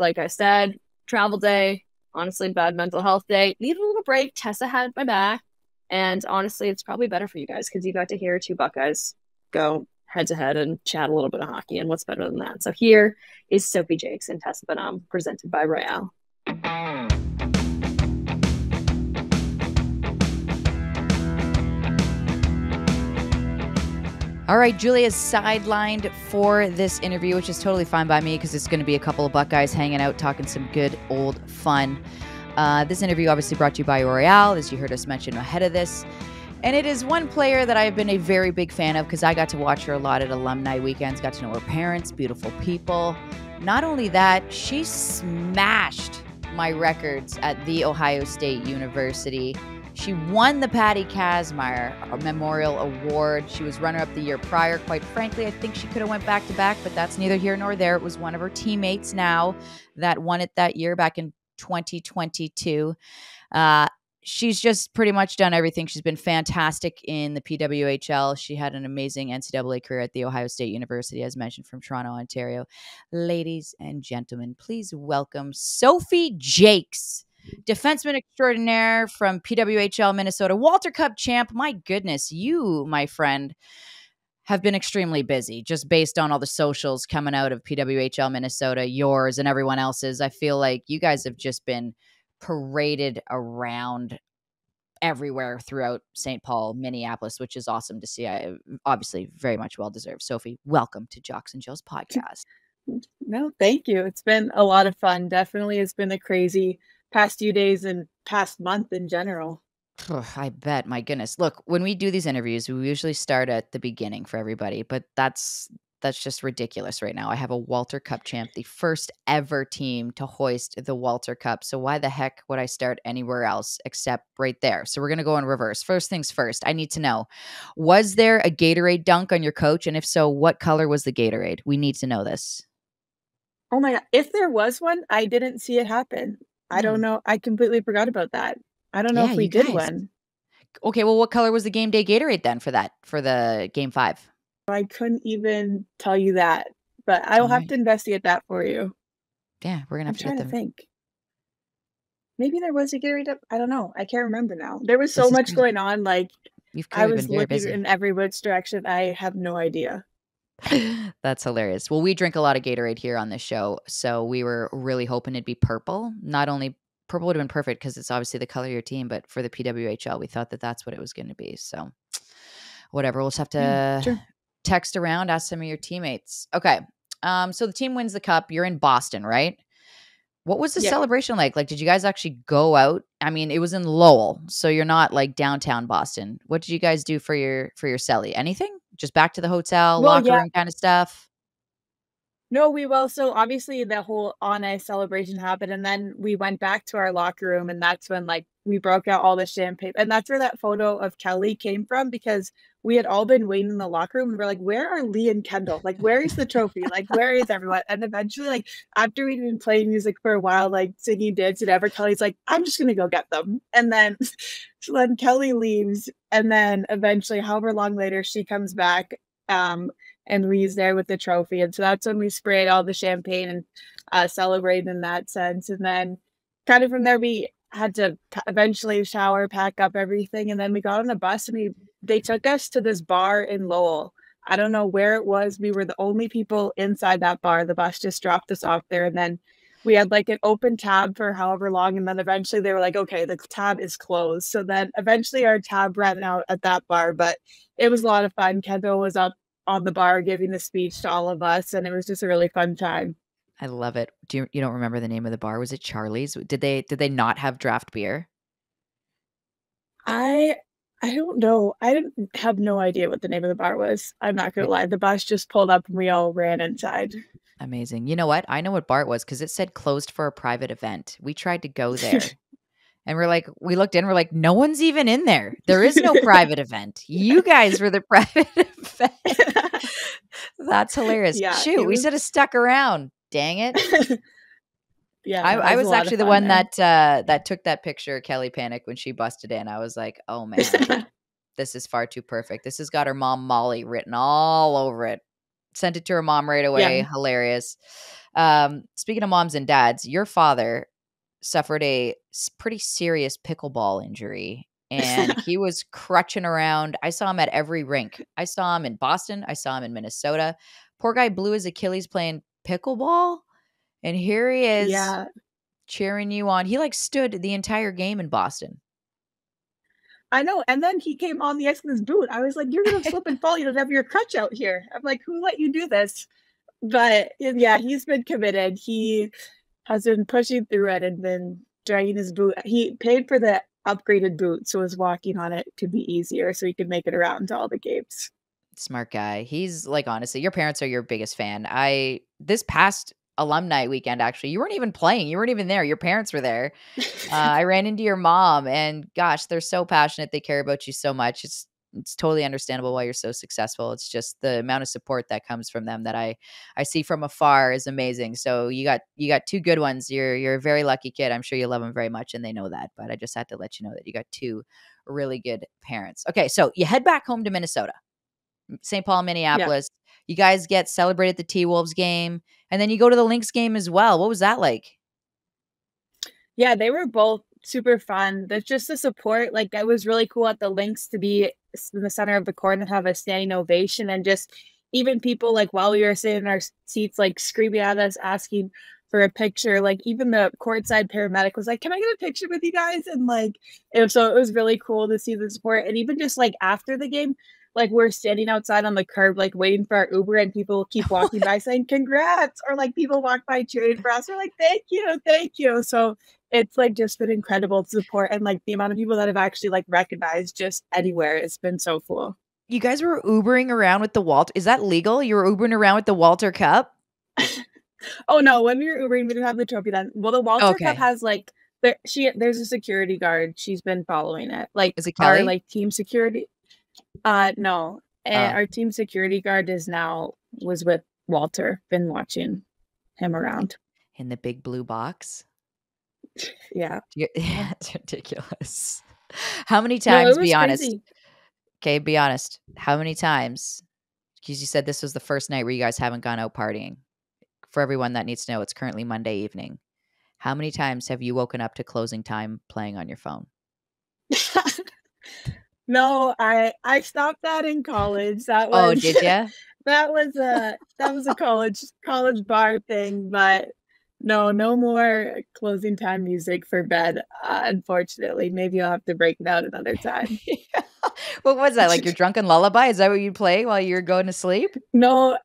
Like I said, travel day, honestly, bad mental health day. Needed a little break. Tessa had my back. And honestly, it's probably better for you guys because you got to hear 2 Buckeyes go head-to-head and chat a little bit of hockey, and what's better than that? So here is Sophie Jaques and Tessa Bonhomme, presented by Royale. All right, Julia's sidelined for this interview, which is totally fine by me because it's going to be a couple of Buckeyes hanging out, talking some good old fun. This interview obviously brought to you by Royale, as you heard us mention ahead of this. And it is one player that I've been a very big fan of because I got to watch her a lot at alumni weekends, got to know her parents, beautiful people. Not only that, she smashed my records at The Ohio State University. She won the Patty Kazmaier Memorial Award. She was runner-up the year prior. Quite frankly, I think she could have went back-to-back, but that's neither here nor there. It was one of her teammates now that won it that year back in 2022. She's just pretty much done everything. She's been fantastic in the PWHL. She had an amazing NCAA career at The Ohio State University, as mentioned, from Toronto, Ontario. Ladies and gentlemen, please welcome Sophie Jaques, defenseman extraordinaire from PWHL Minnesota, Walter Cup champ. My goodness, you, my friend, have been extremely busy just based on all the socials coming out of PWHL Minnesota, yours and everyone else's. I feel like you guys have just been paraded around everywhere throughout St. Paul, Minneapolis, which is awesome to see. I obviously very much well-deserved. Sophie, welcome to Jocks and Jill's podcast. No, thank you. It's been a lot of fun. Definitely it's been a crazy past few days and past month in general. I bet. My goodness. Look, when we do these interviews, we usually start at the beginning for everybody, but that's just ridiculous right now. I have a Walter Cup champ, the first ever team to hoist the Walter Cup. So why the heck would I start anywhere else except right there? So we're going to go in reverse. First things first, I need to know, was there a Gatorade dunk on your coach? And if so, what color was the Gatorade? We need to know this. Oh my God. If there was one, I didn't see it happen. I don't know. I completely forgot about that. I don't know if we did one. Okay, well, what color was the game day Gatorade then for the game 5? I couldn't even tell you that, but I will have to investigate that for you. Yeah, we're gonna have to get them. I'm trying to think. Maybe there was a Gatorade. I don't know. I can't remember now. There was so much going on. Like I was looking in every which direction. I have no idea. That's hilarious. Well, we drink a lot of Gatorade here on this show, so we were really hoping it'd be purple. Not only purple would have been perfect because it's obviously the color of your team, but for the PWHL, we thought that that's what it was going to be. So whatever, we'll just have to text around, ask some of your teammates. Okay. So the team wins the cup. You're in Boston, right? What was the celebration like? Like, did you guys actually go out? I mean, it was in Lowell, so you're not like downtown Boston. What did you guys do for your celly? Anything? Just back to the hotel, locker room kind of stuff? No, we will. So obviously the whole on-ice celebration happened, and then we went back to our locker room, and that's when like we broke out all the champagne. And that's where that photo of Kelly came from, because we had all been waiting in the locker room. And we're like, where are Lee and Kendall? Like, where is the trophy? Like, where is everyone? And eventually, like, after we'd been playing music for a while, like singing, dancing, whatever, Kelly's like, I'm just going to go get them. And then, so then Kelly leaves. And then eventually, however long later, she comes back. And Lee's there with the trophy. And so that's when we sprayed all the champagne and celebrated in that sense. And then kind of from there, we had to eventually shower, pack up everything. And then we got on a bus and they took us to this bar in Lowell. I don't know where it was. We were the only people inside that bar. The bus just dropped us off there. And then we had like an open tab for however long, and then eventually they were like, okay, the tab is closed. So then eventually our tab ran out at that bar, but it was a lot of fun. Kendall was up on the bar giving the speech to all of us, and it was just a really fun time. I love it. You don't remember the name of the bar? Was it Charlie's? Did they not have draft beer? I don't know. I have no idea what the name of the bar was. I'm not gonna lie. The bus just pulled up and we all ran inside. Amazing. You know what? I know what bar it was because it said closed for a private event. We tried to go there. And we looked in, we're like, no one's even in there. There is no private event. You guys were the private event. That's hilarious. Yeah, Shoot, we should have stuck around. Dang it. Yeah, I was actually the one that took that picture of Kelly Panic when she busted in. I was like, oh man, this is far too perfect. This has got her mom Molly written all over it. Sent it to her mom right away. Yeah. Hilarious. Speaking of moms and dads, your father suffered a pretty serious pickleball injury, and he was crutching around. I saw him at every rink. I saw him in Boston. I saw him in Minnesota. Poor guy blew his Achilles playing pickleball, and here he is cheering you on. He like stood the entire game in Boston. I know. And then he came on the ice with his boot. I was like, you're going to slip and fall. You don't have your crutch out here. I'm like, who let you do this? But yeah, he's been committed. He has been pushing through it and been dragging his boot. He paid for the upgraded boot, so his walking on it could be easier so he could make it around to all the games. Smart guy. He's like, honestly, your parents are your biggest fan. This past alumni weekend, actually, you weren't even playing. You weren't even there. Your parents were there. I ran into your mom, and gosh, they're so passionate. They care about you so much. It's totally understandable why you're so successful. It's just the amount of support that comes from them that I see from afar is amazing. So you got two good ones. You're a very lucky kid. I'm sure you love them very much, and they know that. But I just had to let you know that you got two really good parents. Okay, so you head back home to Minnesota, St. Paul, Minneapolis. Yeah. You guys get celebrated the T-Wolves game, and then you go to the Lynx game as well. What was that like? Yeah, they were both super fun. That's just the support. Like, it was really cool at the Lynx to be in the center of the court and have a standing ovation, and just even people like while we were sitting in our seats, like screaming at us, asking for a picture. Like even the courtside paramedic was like, "Can I get a picture with you guys?" And like, so it was really cool to see the support. And even just like after the game, like we're standing outside on the curb, like waiting for our Uber, and people keep walking by saying congrats, or like people walk by cheering for us. We're like, thank you. So it's like just been incredible support, and like the amount of people that have actually like recognized just anywhere. It's been so cool. You guys were Ubering around with the Walter. Is that legal? You were Ubering around with the Walter Cup? Oh no, when we were Ubering, we didn't have the trophy then. Well, the Walter Cup has like there's a security guard. She's been following it. Like, is it Kelly? Our like team security. No. And our team security guard was with Walter, been watching him around. In the big blue box? Yeah. Yeah, it's ridiculous. How many times, be honest. Crazy. Okay, be honest. How many times? Because you said this was the first night where you guys haven't gone out partying. For everyone that needs to know, it's currently Monday evening. How many times have you woken up to closing time playing on your phone? No, I stopped that in college. That was, did you? That was a college bar thing, but no more closing time music for bed. Unfortunately, maybe I'll have to break it out another time. Yeah. What was that? Like your drunken lullaby? Is that what you play while you're going to sleep? No.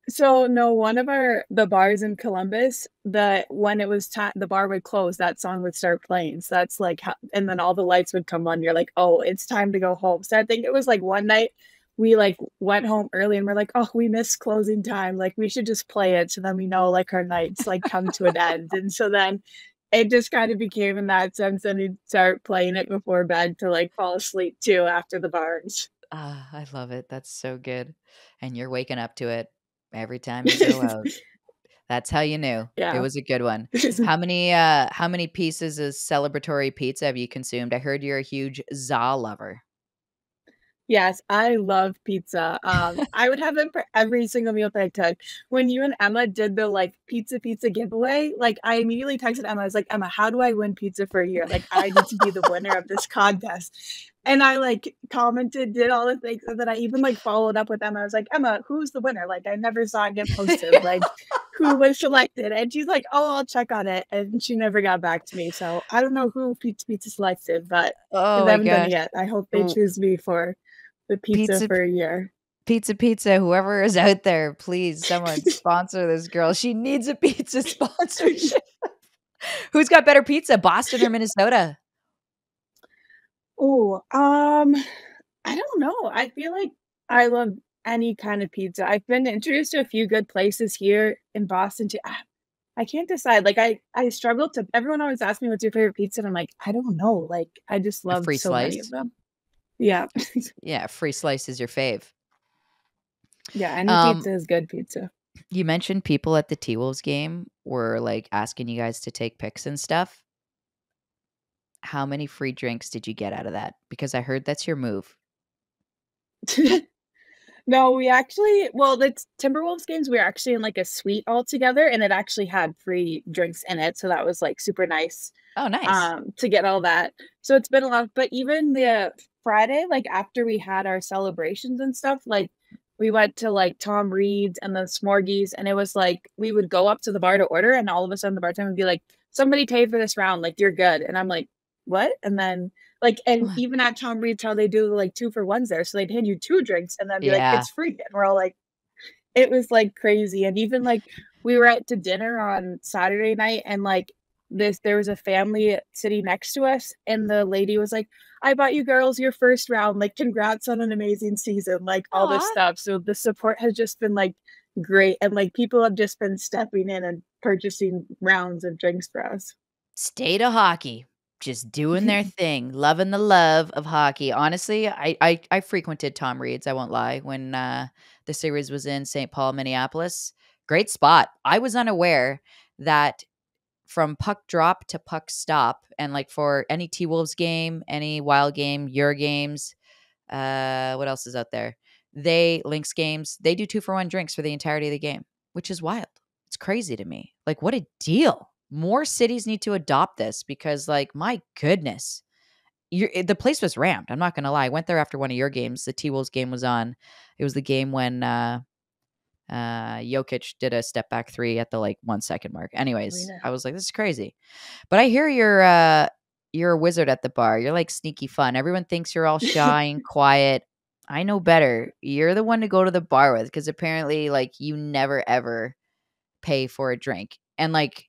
So no, one of the bars in Columbus, when it was time, the bar would close, that song would start playing. So that's like, and then all the lights would come on. You're like, oh, it's time to go home. So I think it was like one night we like went home early and we're like, oh, we missed closing time. Like we should just play it. So then we know like our nights like come to an end. And so then it just kind of became in that sense. And we'd start playing it before bed to like fall asleep too after the bars. I love it. That's so good. And you're waking up to it every time you go out. That's how you knew. Yeah. It was a good one. How many pieces of celebratory pizza have you consumed? I heard you're a huge za lover. Yes, I love pizza. I would have them for every single meal that I took. When you and Emma did the like pizza giveaway, like I immediately texted Emma. I was like, Emma, how do I win pizza for a year? Like I need to be the winner of this contest. And I like commented, did all the things, and then I even like followed up with Emma. I was like, Emma, who's the winner? Like I never saw it get posted. Like who was selected. And she's like, oh, I'll check on it. And she never got back to me. So I don't know who Pizza selected, but Oh they my haven't done gosh. it yet. I hope they choose me for the pizza for a year. Pizza, whoever is out there, please, someone sponsor this girl. She needs a pizza sponsorship. Who's got better pizza, Boston or Minnesota? Oh, I don't know. I feel like I love any kind of pizza. I've been introduced to a few good places here in Boston too. I can't decide. Like I struggle to. Everyone always asks me what's your favorite pizza, and I'm like, I don't know. Like I just love free so slice? many of them. Yeah. Yeah, free slice is your fave. Yeah, any pizza is good pizza. You mentioned people at the T-Wolves game were like asking you guys to take pics and stuff. How many free drinks did you get out of that? Because I heard that's your move. No, we actually, the Timberwolves games, we were actually in like a suite all together, and it actually had free drinks in it. So that was like super nice. Oh, nice. To get all that. So it's been a lot, but even the Friday, like after we had our celebrations and stuff, like we went to like Tom Reed's and the Smorgies, and it was like we would go up to the bar to order, and all of a sudden the bartender would be like, somebody paid for this round, like you're good. And I'm like, what? And then like, and even at Tom Reed's, how they do like 2-for-1s there. So they'd hand you 2 drinks and then be like, it's free. And we're all like, it was like crazy. And even like we were out to dinner on Saturday night, and like there was a family sitting next to us, and the lady was like, I bought you girls your first round, like congrats on an amazing season, like all this stuff. So the support has just been like great, and like people have just been stepping in and purchasing rounds of drinks for us. State of hockey, just doing their thing, loving the love of hockey. Honestly, I frequented Tom Reed's, I won't lie, when the series was in St. Paul, Minneapolis. Great spot. I was unaware that from puck drop to puck stop, and like for any T-Wolves game, any Wild game, your games, what else is out there? Lynx games, they do 2-for-1 drinks for the entirety of the game, which is wild. It's crazy to me. Like, what a deal. More cities need to adopt this because, like, my goodness, the place was rammed. I'm not going to lie. I went there after one of your games. The T-Wolves game was on. It was the game when Jokic did a step back 3 at the like 1 second mark. Anyways, I was like, this is crazy. But I hear you're a wizard at the bar. You're like sneaky fun. Everyone thinks you're all shy and quiet. I know better. You're the one to go to the bar with, because apparently like you never ever pay for a drink. And like,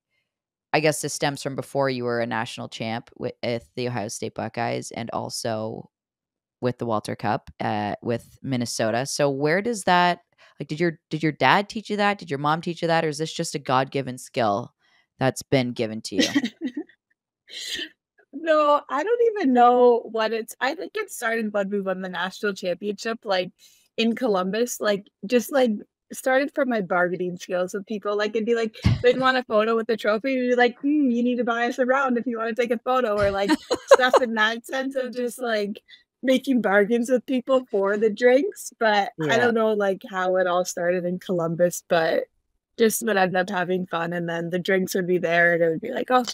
I guess this stems from before you were a national champ with the Ohio State Buckeyes, and also with the Walter Cup with Minnesota. So where does that, like, did your dad teach you that? Did your mom teach you that? Or is this just a God-given skill that's been given to you? No, I don't even know what I think it started when we won the national championship, like in Columbus, like just like started from my bargaining skills with people. Like it'd be like they'd want a photo with the trophy, and be like, you need to buy us a round if you want to take a photo, or like stuff in that sense of just like making bargains with people for the drinks. But I don't know like how it all started in Columbus, but just would end up having fun, and then the drinks would be there, and it would be like, oh,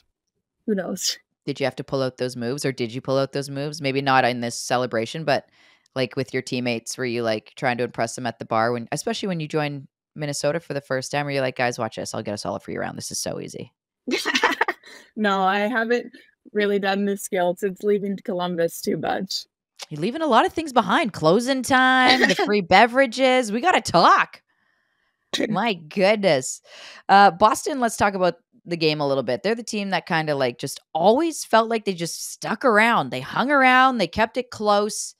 who knows. Did you have to pull out those moves, or did you pull out those moves? Maybe not in this celebration, but like with your teammates, were you like trying to impress them at the bar especially when you joined Minnesota for the first time? Were you like, guys, watch this. I'll get us all a free round. This is so easy. No, I haven't really done this skill since leaving Columbus too much. You're leaving a lot of things behind. Closing time, the free beverages. We got to talk. My goodness. Boston, let's talk about the game a little bit. They're the team that kind of like just always felt like they just stuck around. They hung around. They kept it close.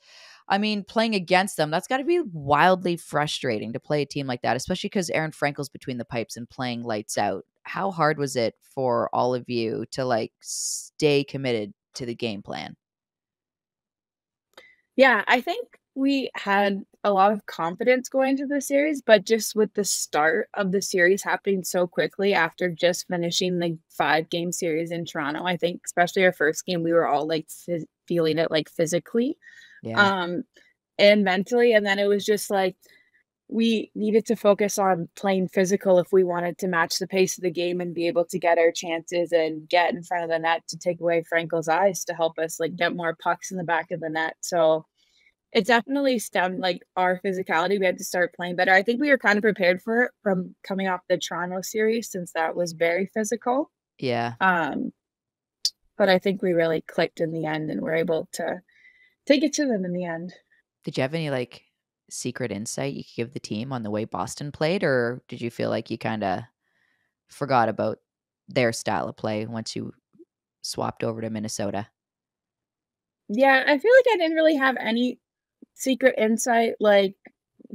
I mean, playing against them, that's got to be wildly frustrating to play a team like that, especially because Aaron Frankel's between the pipes and playing lights out. How hard was it for all of you to like stay committed to the game plan? Yeah, I think we had a lot of confidence going into the series, but just with the start of the series happening so quickly after just finishing the 5-game series in Toronto, I think especially our first game, we were all like feeling it like physically, and mentally. And then it was just like, we needed to focus on playing physical if we wanted to match the pace of the game and be able to get our chances and get in front of the net to take away Frankel's eyes to help us like get more pucks in the back of the net. So it definitely stemmed like our physicality. We had to start playing better. I think we were kind of prepared for it from coming off the Toronto series, since that was very physical. Yeah. But I think we really clicked in the end and were able to take it to them in the end. Did you have any like secret insight you could give the team on the way Boston played, or did you feel like you kind of forgot about their style of play once you swapped over to Minnesota? Yeah, I feel like I didn't really have any secret insight. Like,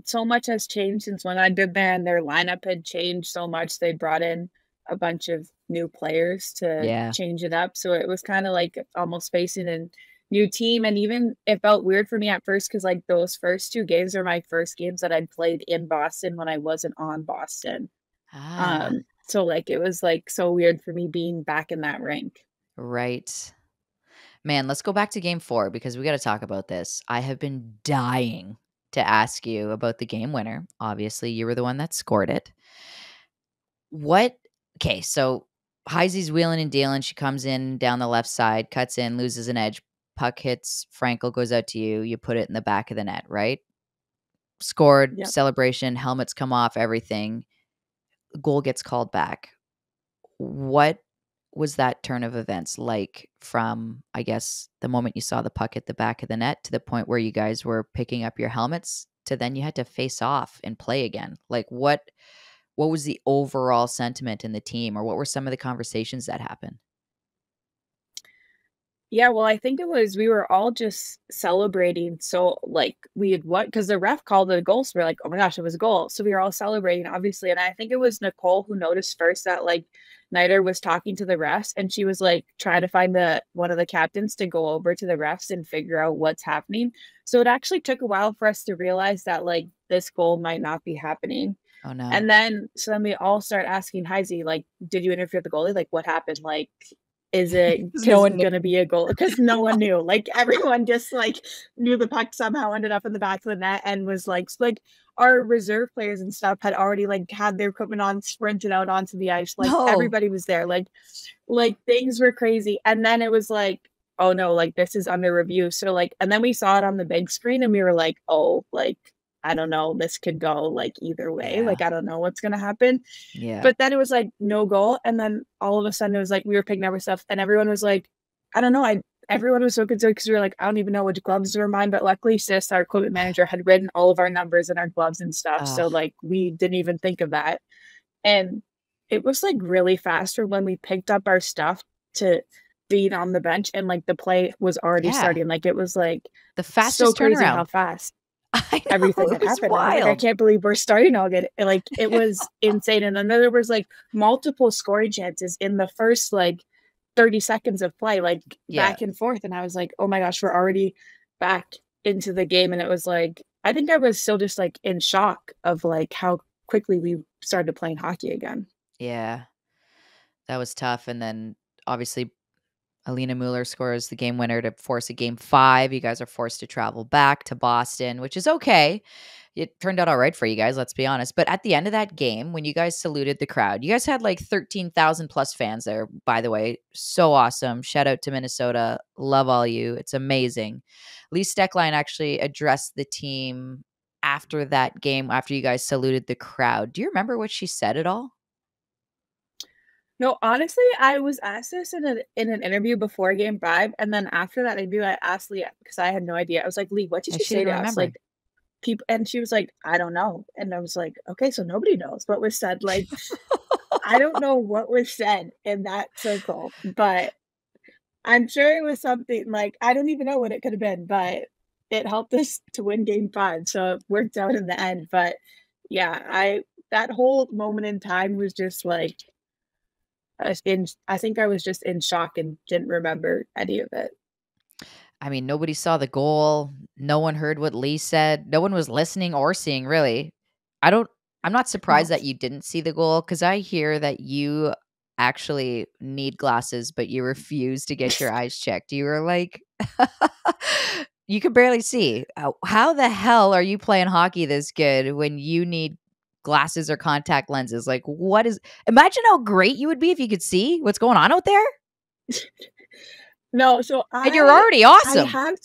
so much has changed since when I'd been there, and their lineup had changed so much. They brought in a bunch of new players to change it up. So it was kind of like almost facing a new team. And even it felt weird for me at first, because like those first 2 games are my first games that I'd played in Boston when I wasn't on Boston. So like it was like so weird for me being back in that rink. Right. Man, let's go back to game 4 because we got to talk about this. I have been dying to ask you about the game winner. Obviously, you were the one that scored it. Okay, so Heise's wheeling and dealing. She comes in down the left side, cuts in, loses an edge. Puck hits Frankel, goes out to you. You put it in the back of the net, right? Scored, celebration, helmets come off, everything. Goal gets called back. What was that turn of events like from, I guess, the moment you saw the puck at the back of the net to the point where you guys were picking up your helmets to then you had to face off and play again? Like what was the overall sentiment in the team, or what were some of the conversations that happened? Yeah, well, I think it was, we were all just celebrating. So like we had because the ref called the goal. So we're like, oh my gosh, it was a goal. So we were all celebrating, obviously. And I think it was Nicole who noticed first that like Nider was talking to the refs, and she was like trying to find one of the captains to go over to the refs and figure out what's happening. So it actually took a while for us to realize that like this goal might not be happening. Oh no. And then we all start asking Heise, like, did you interfere with the goalie? Like, what happened? Like, is it going to be a goal? Because no one knew. Like, everyone just like knew the puck somehow ended up in the back of the net, and was like our reserve players and stuff had already like had their equipment on, sprinted out onto the ice. Like everybody was there. Like things were crazy. And then it was like, oh no, like this is under review. So like, and then we saw it on the big screen, and we were like, oh, like, I don't know, this could go like either way. Like, I don't know what's going to happen. Yeah. But then it was like no goal. And then all of a sudden it was like, we were picking up our stuff, and everyone was like, I don't know. Everyone was so concerned, because we were like, I don't even know which gloves were mine. But luckily Sis, our equipment manager, had written all of our numbers in our gloves and stuff. So like we didn't even think of that. And it was like really fast from when we picked up our stuff to being on the bench, and like the play was already starting. Like it was like the fastest so crazy turnaround. How fast. I know, everything that happened. Wild. I can't believe we're starting all good. Like it was insane. And then there was like multiple scoring chances in the first like 30 seconds of play, like back and forth. And I was like, oh my gosh, we're already back into the game. And it was like, I think I was still just like in shock of like how quickly we started playing hockey again. Yeah, that was tough. And then obviously Alina Mueller scores the game winner to force a game 5. You guys are forced to travel back to Boston, which is okay. It turned out all right for you guys, let's be honest. But at the end of that game, when you guys saluted the crowd, you guys had like 13,000 plus fans there, by the way. So awesome. Shout out to Minnesota. Love all you. It's amazing. Lee Steckline actually addressed the team after that game, after you guys saluted the crowd. Do you remember what she said at all? No, honestly, I was asked this in an interview before game 5, and then after that interview, I asked Lee, because I had no idea. I was like, Lee, what did you say to us? Like, people, and she was like, I don't know. And I was like, okay, so nobody knows what was said. Like, I don't know what was said in that circle, but I'm sure it was something like, I don't even know what it could have been, but it helped us to win game 5, so it worked out in the end. But yeah, that whole moment in time was just like, I think I was just in shock and didn't remember any of it. I mean, nobody saw the goal. No one heard what Lee said. No one was listening or seeing, really. I'm not surprised that you didn't see the goal, because I hear that you actually need glasses, but you refuse to get your eyes checked. You were like, you could barely see. How the hell are you playing hockey this good when you need glasses or contact lenses? Like, imagine how great you would be if you could see what's going on out there. No, so and you're already awesome.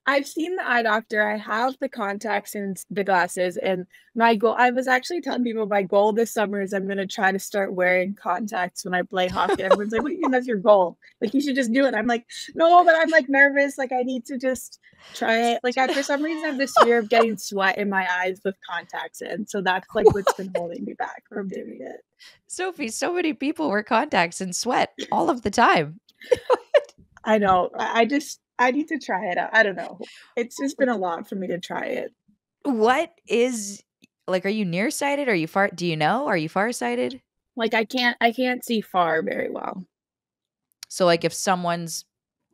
I've seen the eye doctor. I have the contacts and the glasses. And my goal, I was actually telling people my goal this summer is I'm going to try to start wearing contacts when I play hockey. Everyone's like, what do you mean that's your goal? Like, you should just do it. I'm like, no, but I'm like nervous. Like, I need to just try it. Like, for some reason, I have this fear of getting sweat in my eyes with contacts in. So that's like what's been holding me back from doing it. Sophie, so many people wear contacts and sweat all of the time. I know. I need to try it out. I don't know. It's just been a lot for me to try it. What is, like, are you nearsighted? Are you far? Do you know? Are you farsighted? Like, I can't see far very well. So like if someone's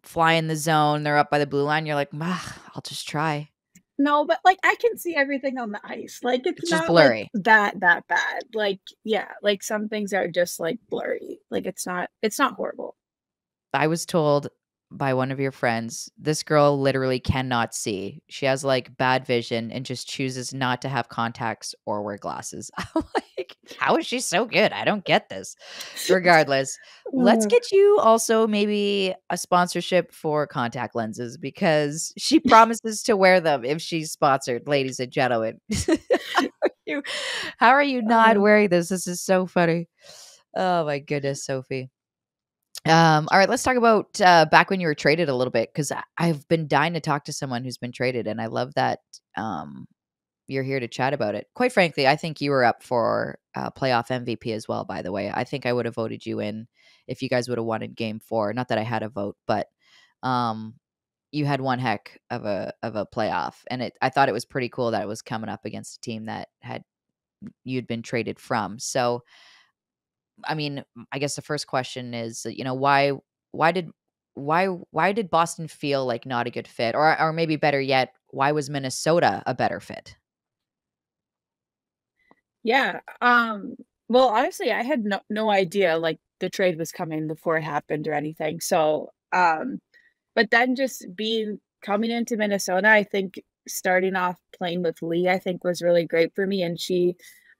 flying the zone, they're up by the blue line, you're like, I'll just try. No, but like I can see everything on the ice. Like it's just not blurry. Like that bad. Like, yeah, like some things are just like blurry. Like it's not horrible. I was told by one of your friends, this girl literally cannot see. She has like bad vision and just chooses not to have contacts or wear glasses. I'm like, how is she so good? I don't get this. Regardless, let's get you also maybe a sponsorship for contact lenses because she promises to wear them if she's sponsored, ladies and gentlemen. How are you not wearing this? This is so funny. Oh my goodness, Sophie. All right, let's talk about back when you were traded a little bit because I've been dying to talk to someone who's been traded, and I love that you're here to chat about it. Quite frankly, I think you were up for playoff MVP as well. By the way, I think I would have voted you in if you guys would have won in Game 4. Not that I had a vote, but you had one heck of a playoff, and I thought it was pretty cool that it was coming up against a team that you'd been traded from. So. I mean, I guess the first question is, why did Boston feel like not a good fit, or maybe better yet, why was Minnesota a better fit? Yeah. Well, honestly, I had no idea like the trade was coming before it happened or anything. So, but then just coming into Minnesota, I think starting off playing with Lee, I think was really great for me, and she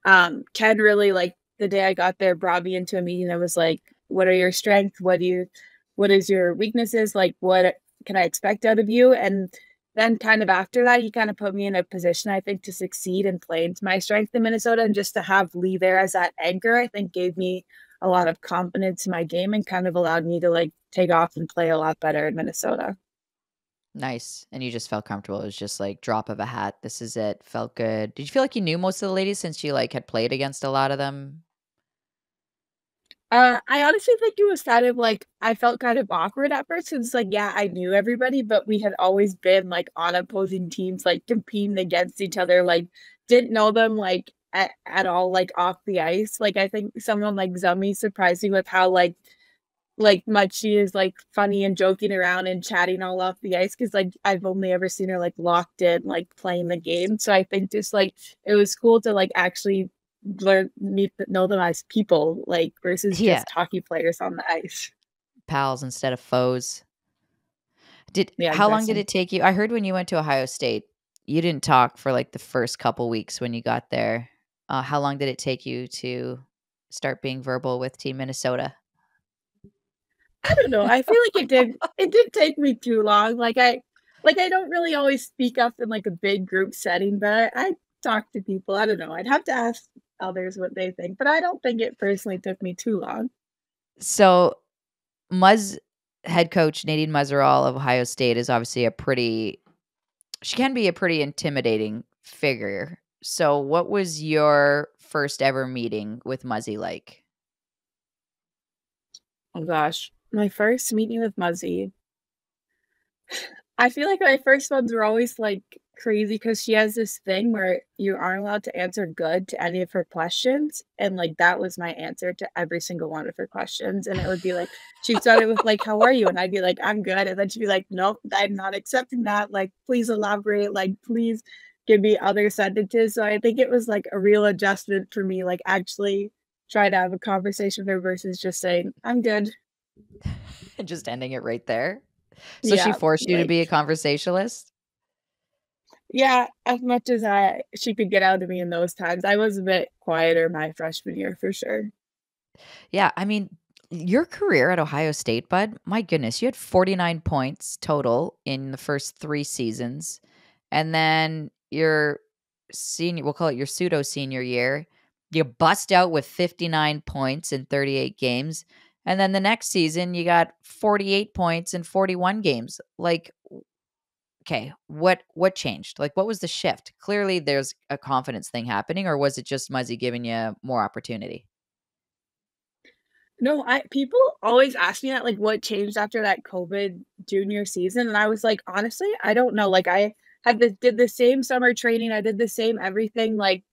can really like. The day I got there, brought me into a meeting that was like, what are your strengths? What is your weaknesses? Like, what can I expect out of you? And then kind of after that, he kind of put me in a position, I think, to succeed and play into my strength in Minnesota. And just to have Lee there as that anchor, I think gave me a lot of confidence in my game and kind of allowed me to like take off and play a lot better in Minnesota. Nice. And you just felt comfortable. It was just like drop of a hat. This is it. Felt good. Did you feel like you knew most of the ladies since you like had played against a lot of them? I honestly think it was kind of like I felt kind of awkward at first. It's like, yeah, I knew everybody, but we had always been like on opposing teams, like competing against each other, like didn't know them like at all, like off the ice. Like I think someone like Zummy surprised me with how like much she is like funny and joking around and chatting all off the ice because like I've only ever seen her like locked in, like playing the game. So I think just like it was cool to like actually know them as people, like versus just hockey players on the ice. Pals instead of foes. How long did it take you? I heard when you went to Ohio State, you didn't talk for like the first couple weeks when you got there. How long did it take you to start being verbal with Team Minnesota? I don't know. I feel like it did take me too long. Like I don't really always speak up in like a big group setting, but I talk to people. I don't know. I'd have to ask others what they think, but I don't think it personally took me too long. So Muzz head coach Nadine Muzerall of Ohio State is obviously she can be a pretty intimidating figure. So what was your first ever meeting with Muzzy like? Oh gosh, my first meeting with Muzzy. I feel like my first ones were always like crazy because she has this thing where you aren't allowed to answer good to any of her questions. And like that was my answer to every single one of her questions. And it would be like, she'd start it with like, how are you? And I'd be like, I'm good. And then she'd be like, nope, I'm not accepting that. Like, please elaborate. Like, please give me other sentences. So I think it was like a real adjustment for me, like actually try to have a conversation with her versus just saying, I'm good. And just ending it right there. So she forced you to be a conversationalist? Yeah, as much as she could get out of me in those times. I was a bit quieter my freshman year for sure. Yeah, I mean, Your career at Ohio State, bud, my goodness, you had 49 points total in the first 3 seasons. And then your senior, we'll call it your pseudo senior year, you bust out with 59 points in 38 games. And then the next season, you got 48 points in 41 games. Like, okay, what changed? Like, what was the shift? Clearly, there's a confidence thing happening, or was it just Muzzy giving you more opportunity? No, people always ask me that, like, what changed after that COVID junior season, and I was like, honestly, I don't know. Like, I did the same summer training, I did the same everything. Like,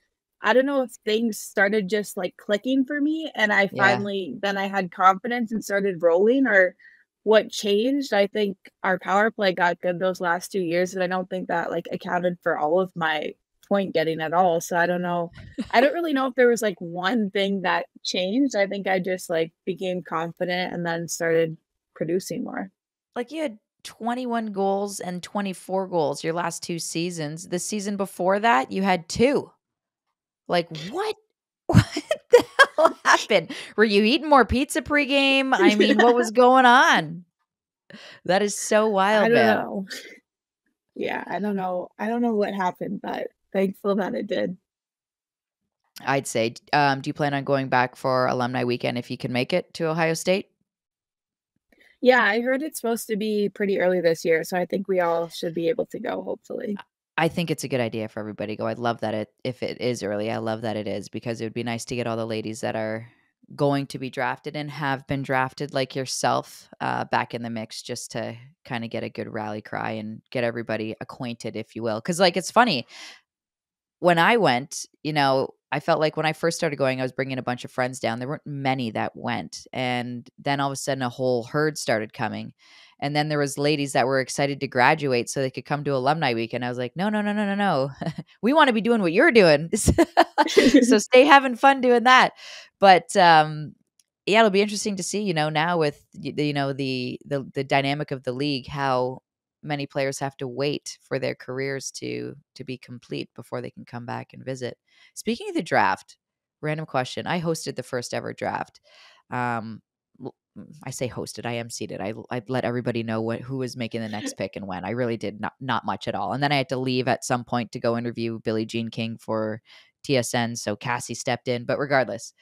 I don't know if things started just like clicking for me, and I Yeah. finally then I had confidence and started rolling, or what changed. I think our power play got good those last 2 years, and I don't think that like accounted for all of my point getting at all. So I don't know. I don't really know if there was like one thing that changed. I think I just like became confident and then started producing more. Like, you had 21 goals and 24 goals your last 2 seasons. The season before that, you had 2. Like, what? What the hell happened? Were you eating more pizza pregame? I mean, what was going on? That is so wild, I don't man. know. Yeah, I don't know. I don't know what happened, but thankful that it did. I'd say, do you plan on going back for alumni weekend if you can make it to Ohio State? Yeah, I heard it's supposed to be pretty early this year, so I think we all should be able to go, hopefully. I think it's a good idea for everybody to go. I'd love that if it is early. I love that it is, because it would be nice to get all the ladies that are going to be drafted and have been drafted like yourself back in the mix, just to kind of get a good rally cry and get everybody acquainted, if you will. Because, like, it's funny. When I went, I felt like when I first started going, I was bringing a bunch of friends down. There weren't many that went. And then all of a sudden a whole herd started coming. And then there was ladies that were excited to graduate so they could come to alumni week. And I was like, no, no, no, no, no, no. We want to be doing what you're doing. So stay having fun doing that. But yeah, it'll be interesting to see, now with the dynamic of the league, how many players have to wait for their careers to be complete before they can come back and visit. Speaking of the draft, random question. I hosted the first ever draft. I say hosted, I emceed it. I let everybody know who was making the next pick and when. I really did not much at all. And then I had to leave at some point to go interview Billie Jean King for TSN. So Cassie stepped in. But regardless,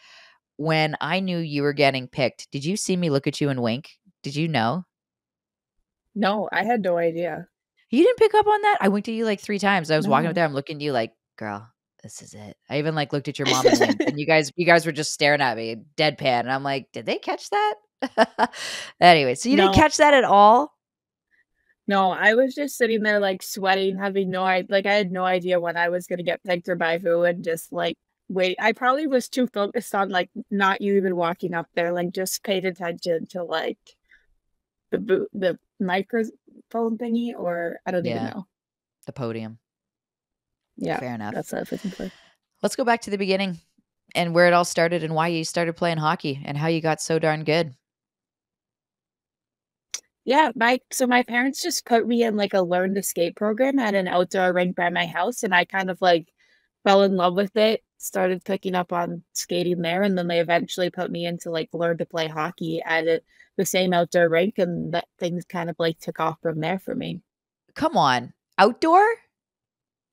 when I knew you were getting picked, did you see me look at you and wink? Did you know? No, I had no idea. You didn't pick up on that? I winked at you like 3 times. I was walking up No. there. I'm looking at you like, girl, this is it. I even like looked at your mom and winked. And you guys were just staring at me, deadpan. And I'm like, did they catch that? Anyway, so you didn't catch that at all? No, I was just sitting there like sweating, having no idea. Like, I had no idea when I was gonna get picked or by who, and just like wait. I probably was too focused on like not you even walking up there, like just paid attention to like the microphone thingy, or I don't even know. The podium. Yeah, fair enough. That's what I was looking for. Let's go back to the beginning and where it all started and why you started playing hockey and how you got so darn good. Yeah, my parents just put me in like a learn to skate program at an outdoor rink by my house, and I kind of like fell in love with it, started picking up on skating there, and then they eventually put me into like learn to play hockey at the same outdoor rink, and that things kind of like took off from there for me. Come on. Outdoor?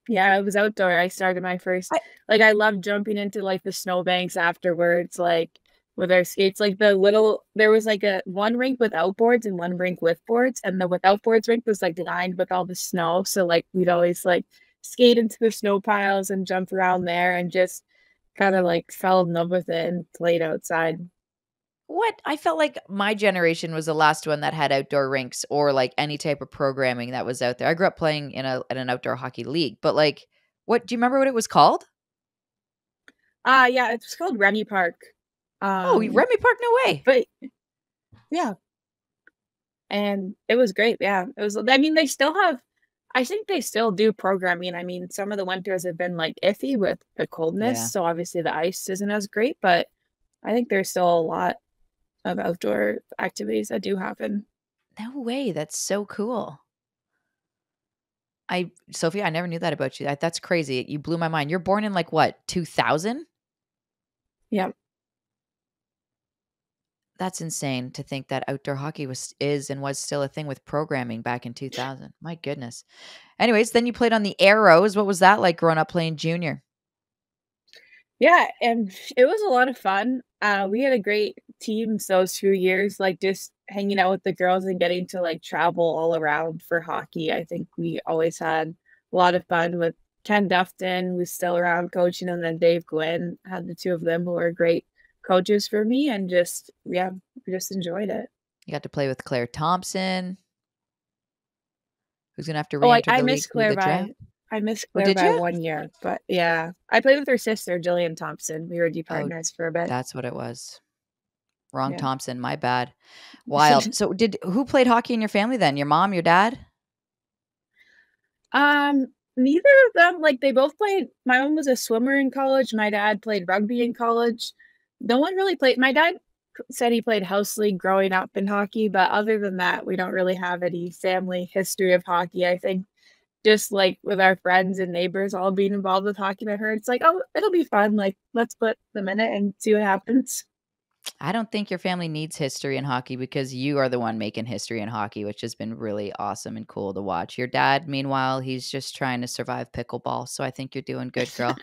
Yeah, it was outdoor. I started my first I loved jumping into like the snowbanks afterwards, like with our skates, like there was like one rink without boards and one rink with boards, and the without boards rink was like lined with all the snow. So like we'd always like skate into the snow piles and jump around there, and just kind of like fell in love with it and played outside. What? I felt like my generation was the last one that had outdoor rinks or like any type of programming that was out there. I grew up playing in an outdoor hockey league, but like, what do you remember what it was called? Yeah, it's called Remy Park. Remy Park, no way. But yeah. And it was great. Yeah. It was, I mean, I think they still do programming. I mean, some of the winters have been like iffy with the coldness. Yeah. So obviously the ice isn't as great, but I think there's still a lot of outdoor activities that do happen. No way. That's so cool. Sophie, I never knew that about you. That's crazy. You blew my mind. You're born in like what, 2000? Yeah. That's insane to think that outdoor hockey was still a thing with programming back in 2000. My goodness. Anyways, then you played on the Arrows. What was that like growing up playing junior? Yeah, and it was a lot of fun. We had a great team those few years, like just hanging out with the girls and getting to like travel all around for hockey. I think we always had a lot of fun with Ken Dufton, who's still around coaching, and then Dave Gwynn. Had the two of them who were great coaches for me, and just we just enjoyed it. You got to play with Claire Thompson, who's gonna have to Oh, re-enter I the league missed Claire by 1 year, but yeah, I played with her sister, Jillian Thompson. We were D partners for a bit. That's what it was. Wrong Thompson, my bad. Wild. So who played hockey in your family then? Your mom, your dad? Neither of them. Like they both played. My mom was a swimmer in college. My dad played rugby in college. No one really played. My dad said he played house league growing up in hockey, but other than that, we don't really have any family history of hockey. I think just like with our friends and neighbors all being involved with hockey, I heard it's like, oh, it'll be fun. Like, let's put them in it and see what happens. I don't think your family needs history in hockey because you are the one making history in hockey, which has been really awesome and cool to watch. Your dad, meanwhile, he's just trying to survive pickleball. So I think you're doing good, girl.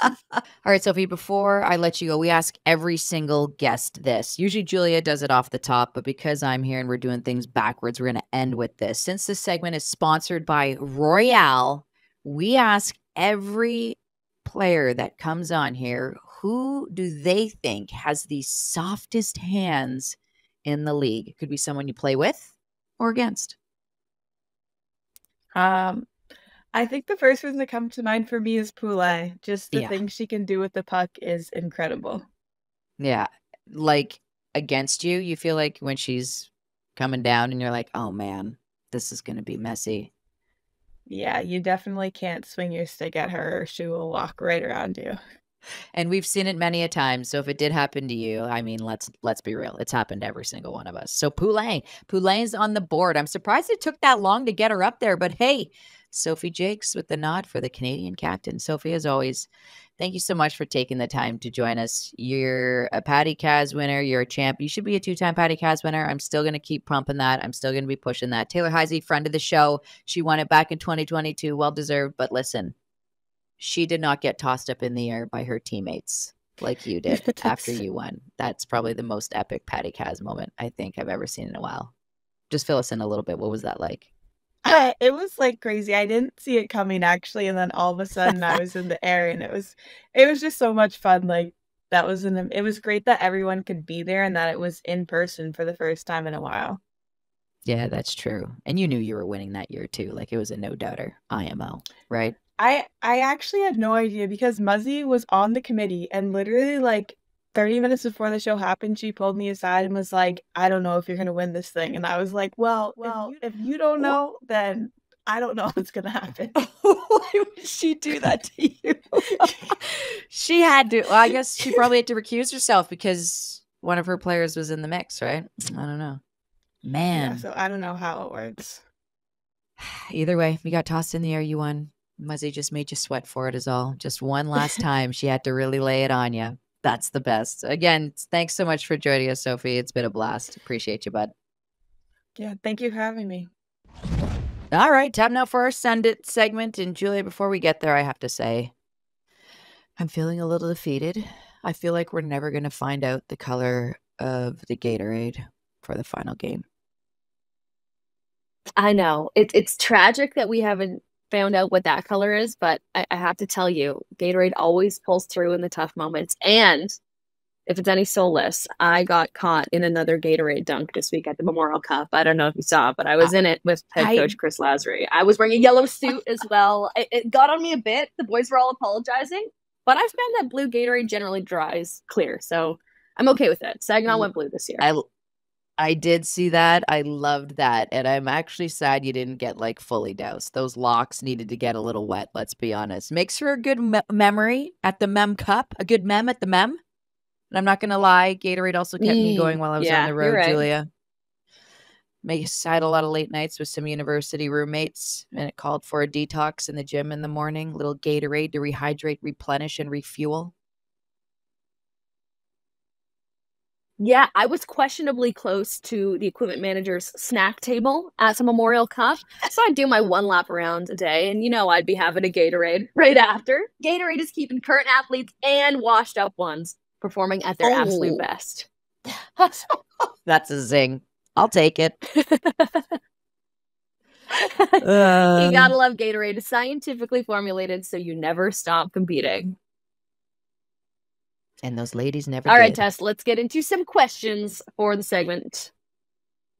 All right, Sophie, before I let you go, we ask every single guest this. Usually Julia does it off the top, but because I'm here and we're doing things backwards, we're going to end with this. Since this segment is sponsored by Royale, we ask every player that comes on here, who do they think has the softest hands in the league? It could be someone you play with or against. I think the first person to come to mind for me is Poulet. Just the things she can do with the puck is incredible. Yeah. Like against you, you feel like when she's coming down and you're like, oh man, this is going to be messy. Yeah, you definitely can't swing your stick at her or she will walk right around you. And we've seen it many a time. So if it did happen to you, I mean, let's be real. It's happened to every single one of us. So Poulet's on the board. I'm surprised it took that long to get her up there, but hey, Sophie Jaques with the nod for the Canadian captain. Sophie, as always, thank you so much for taking the time to join us. You're a Patty Kaz winner. You're a champ. You should be a 2-time Patty Kaz winner. I'm still going to keep pumping that. I'm still going to be pushing that. Taylor Heise, friend of the show. She won it back in 2022. Well-deserved. But listen, she did not get tossed up in the air by her teammates like you did after you won. That's probably the most epic Patty Kaz moment I think I've ever seen in a while. Just fill us in a little bit. What was that like? It was like crazy. I didn't see it coming actually, and then all of a sudden I was in the air, and it was just so much fun. Like it was great that everyone could be there and that it was in person for the first time in a while. Yeah, that's true. And you knew you were winning that year too. Like it was a no doubter. IMO, right? I actually had no idea because Muzzy was on the committee and literally like 30 minutes before the show happened, she pulled me aside and was like, I don't know if you're going to win this thing. And I was like, well, if you don't know, then I don't know what's going to happen. Why would she do that to you? She had to. Well, I guess she probably had to recuse herself because one of her players was in the mix, right? I don't know. Man. Yeah, so I don't know how it works. Either way, we got tossed in the air. You won. Muzzy just made you sweat for it is all. Just one last time. She had to really lay it on you. That's the best. Again, thanks so much for joining us, Sophie. It's been a blast. Appreciate you, bud. Yeah, thank you for having me. All right, time now for our Send It segment. And Julia, before we get there, I have to say, I'm feeling a little defeated. I feel like we're never going to find out the color of the Gatorade for the final game. I know. It's tragic that we haven't found out what that color is, but I have to tell you, Gatorade always pulls through in the tough moments. And if it's any solace, I got caught in another Gatorade dunk this week at the Memorial Cup. I don't know if you saw, but I was in it with head coach Chris Lazary. I was wearing a yellow suit as well. It got on me a bit. The boys were all apologizing, but I found that blue Gatorade generally dries clear, so I'm okay with it. Saginaw went blue this year. I did see that. I loved that. And I'm actually sad you didn't get like fully doused. Those locks needed to get a little wet, let's be honest. Makes for a good memory at the Mem Cup, a good mem at the Mem. And I'm not going to lie, Gatorade also kept me going while I was on the road, right. Julia. I had a lot of late nights with some university roommates, and it called for a detox in the gym in the morning, little Gatorade to rehydrate, replenish, and refuel. Yeah, I was questionably close to the equipment manager's snack table at the Memorial Cup. So I'd do my 1 lap around a day, and I'd be having a Gatorade right after. Gatorade is keeping current athletes and washed up ones performing at their absolute best. That's a zing. I'll take it. You gotta love Gatorade. It's scientifically formulated so you never stop competing. And those ladies never All did. right, Tess, let's get into some questions for the segment.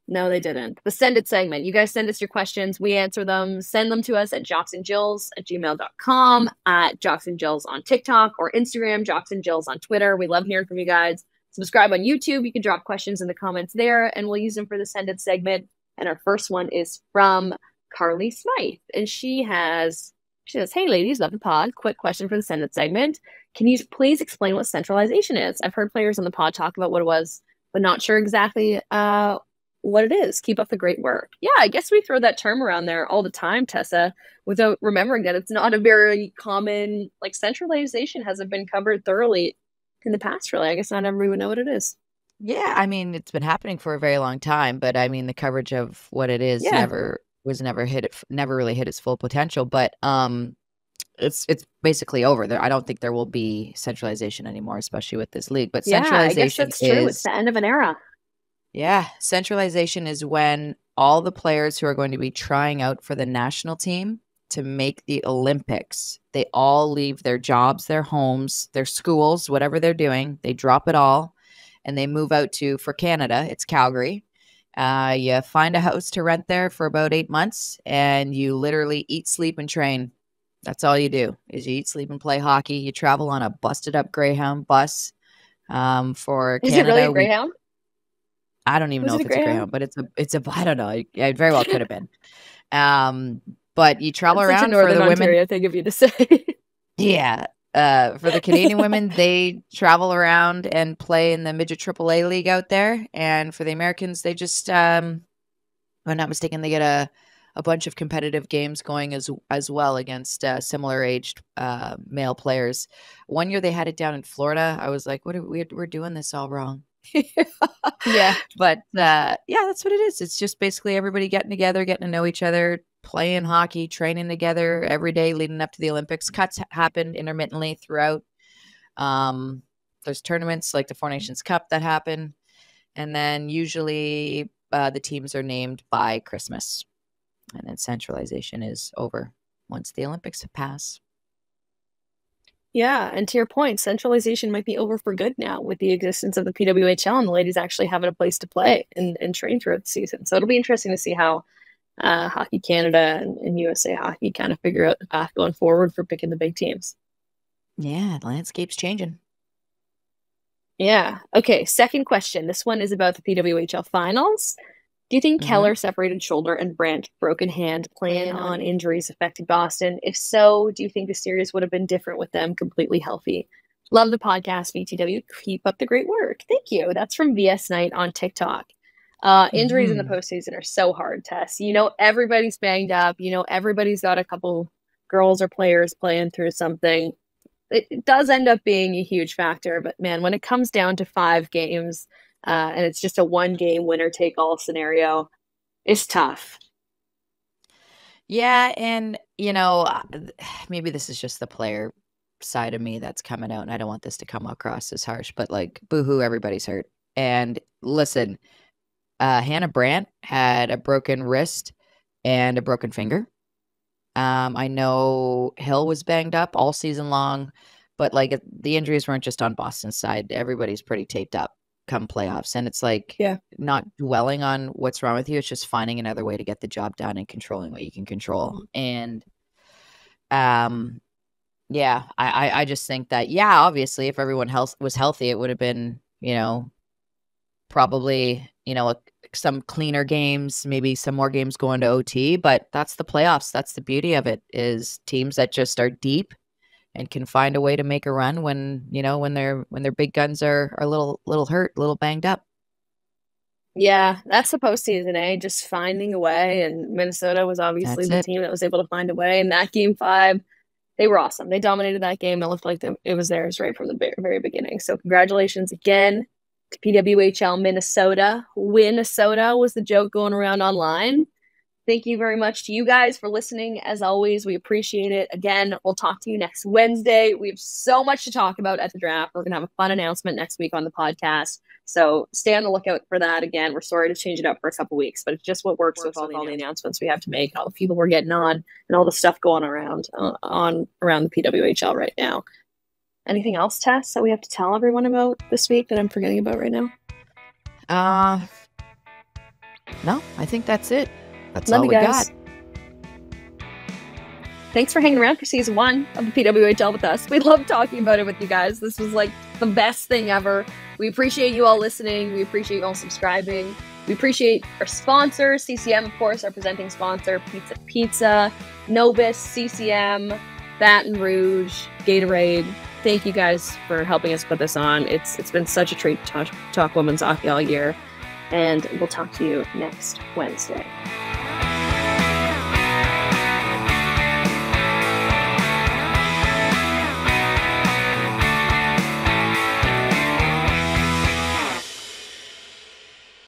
No, they didn't. The Send It segment. You guys send us your questions. We answer them. Send them to us at jocksandjills@gmail.com, at jocksandjills on TikTok or Instagram, jocksandjills on Twitter. We love hearing from you guys. Subscribe on YouTube. You can drop questions in the comments there, and we'll use them for the Send It segment. And our first one is from Carly Smythe. And she says, hey, ladies, love the pod. Quick question for the Send It segment. Can you please explain what centralization is? I've heard players on the pod talk about what it was, but not sure exactly what it is. Keep up the great work. Yeah, I guess we throw that term around there all the time, Tessa, without remembering that it's not a very common, centralization hasn't been covered thoroughly in the past, really. I guess not everyone would know what it is. Yeah, I mean, it's been happening for a very long time, but I mean, the coverage of what it is never really hit its full potential. But it's basically over there. I don't think there will be centralization anymore, especially with this league. But centralization, I guess that's true. It's the end of an era. Yeah, centralization is when all the players who are going to be trying out for the national team to make the Olympics, they all leave their jobs, their homes, their schools, whatever they're doing. They drop it all and they move out for Canada. It's Calgary. You find a house to rent there for about 8 months, and you literally eat, sleep, and train. That's all you do is you eat, sleep, and play hockey. You travel on a busted up Greyhound bus for Canada. Is it really a Greyhound? I don't even know if it's a Greyhound, but it's a I don't know. It very well could have been. But you travel around for the Ontario women. thing of you to say. Yeah. For the Canadian women, they travel around and play in the midget AAA league out there. And for the Americans, they just, if I'm not mistaken, they get a bunch of competitive games going as well against similar aged male players. One year they had it down in Florida. I was like, we're doing this all wrong. Yeah. But that's what it is. It's just basically everybody getting together, getting to know each other, playing hockey, training together every day leading up to the Olympics. Cuts happen intermittently throughout. There's tournaments like the Four Nations Cup that happen. And then usually the teams are named by Christmas. And then centralization is over once the Olympics pass. Yeah, and to your point, centralization might be over for good now with the existence of the PWHL and the ladies actually having a place to play and train throughout the season. So it'll be interesting to see how Hockey Canada and USA Hockey kind of figure out the path going forward for picking the big teams. Yeah, the landscape's changing. Yeah. Okay, second question. This one is about the PWHL finals. Do you think Kellar separated shoulder and Brandt broken hand playing on injuries affected Boston? If so, do you think the series would have been different with them completely healthy? Love the podcast, VTW. Keep up the great work. Thank you. That's from VS Knight on TikTok. Injuries in the postseason are so hard, Tess. Everybody's banged up. Everybody's got a couple girls or players playing through something. It does end up being a huge factor. But, man, when it comes down to 5 games, and it's just a 1-game winner-take-all scenario, it's tough. Yeah, and, maybe this is just the player side of me that's coming out, and I don't want this to come across as harsh, but, boo-hoo, everybody's hurt. And listen, Hannah Brandt had a broken wrist and a broken finger. I know Hill was banged up all season long, but, the injuries weren't just on Boston's side. Everybody's pretty taped up come playoffs, and it's not dwelling on what's wrong with you. It's just finding another way to get the job done and controlling what you can control. And I just think that obviously if everyone was healthy, it would have been probably some cleaner games, maybe some more games going to OT. But that's the playoffs. That's the beauty of it, is teams that just are deep and can find a way to make a run when their big guns are a little hurt, a little banged up. Yeah, that's the postseason, eh? Just finding a way. And Minnesota was obviously the team that was able to find a way. And that game 5, they were awesome. They dominated that game. It looked like it was theirs right from the very beginning. So congratulations again to PWHL Minnesota. Minnesota was the joke going around online. Thank you very much to you guys for listening. As always, we appreciate it. Again, we'll talk to you next Wednesday. We have so much to talk about at the draft. We're going to have a fun announcement next week on the podcast. So stay on the lookout for that. Again, we're sorry to change it up for a couple weeks, but it's just what works with all the announcements we have to make, all the people we're getting on, and all the stuff going around around the PWHL right now. Anything else, Tess, that we have to tell everyone about this week that I'm forgetting about right now? No, I think that's it. That's all we got. Thanks for hanging around for season 1 of the PWHL with us. We love talking about it with you guys. This was like the best thing ever. We appreciate you all listening. We appreciate you all subscribing. We appreciate our sponsors, CCM, of course, our presenting sponsor, Pizza, Novus, CCM, Baton Rouge, Gatorade. Thank you guys for helping us put this on. It's been such a treat to talk women's hockey all year. And we'll talk to you next Wednesday.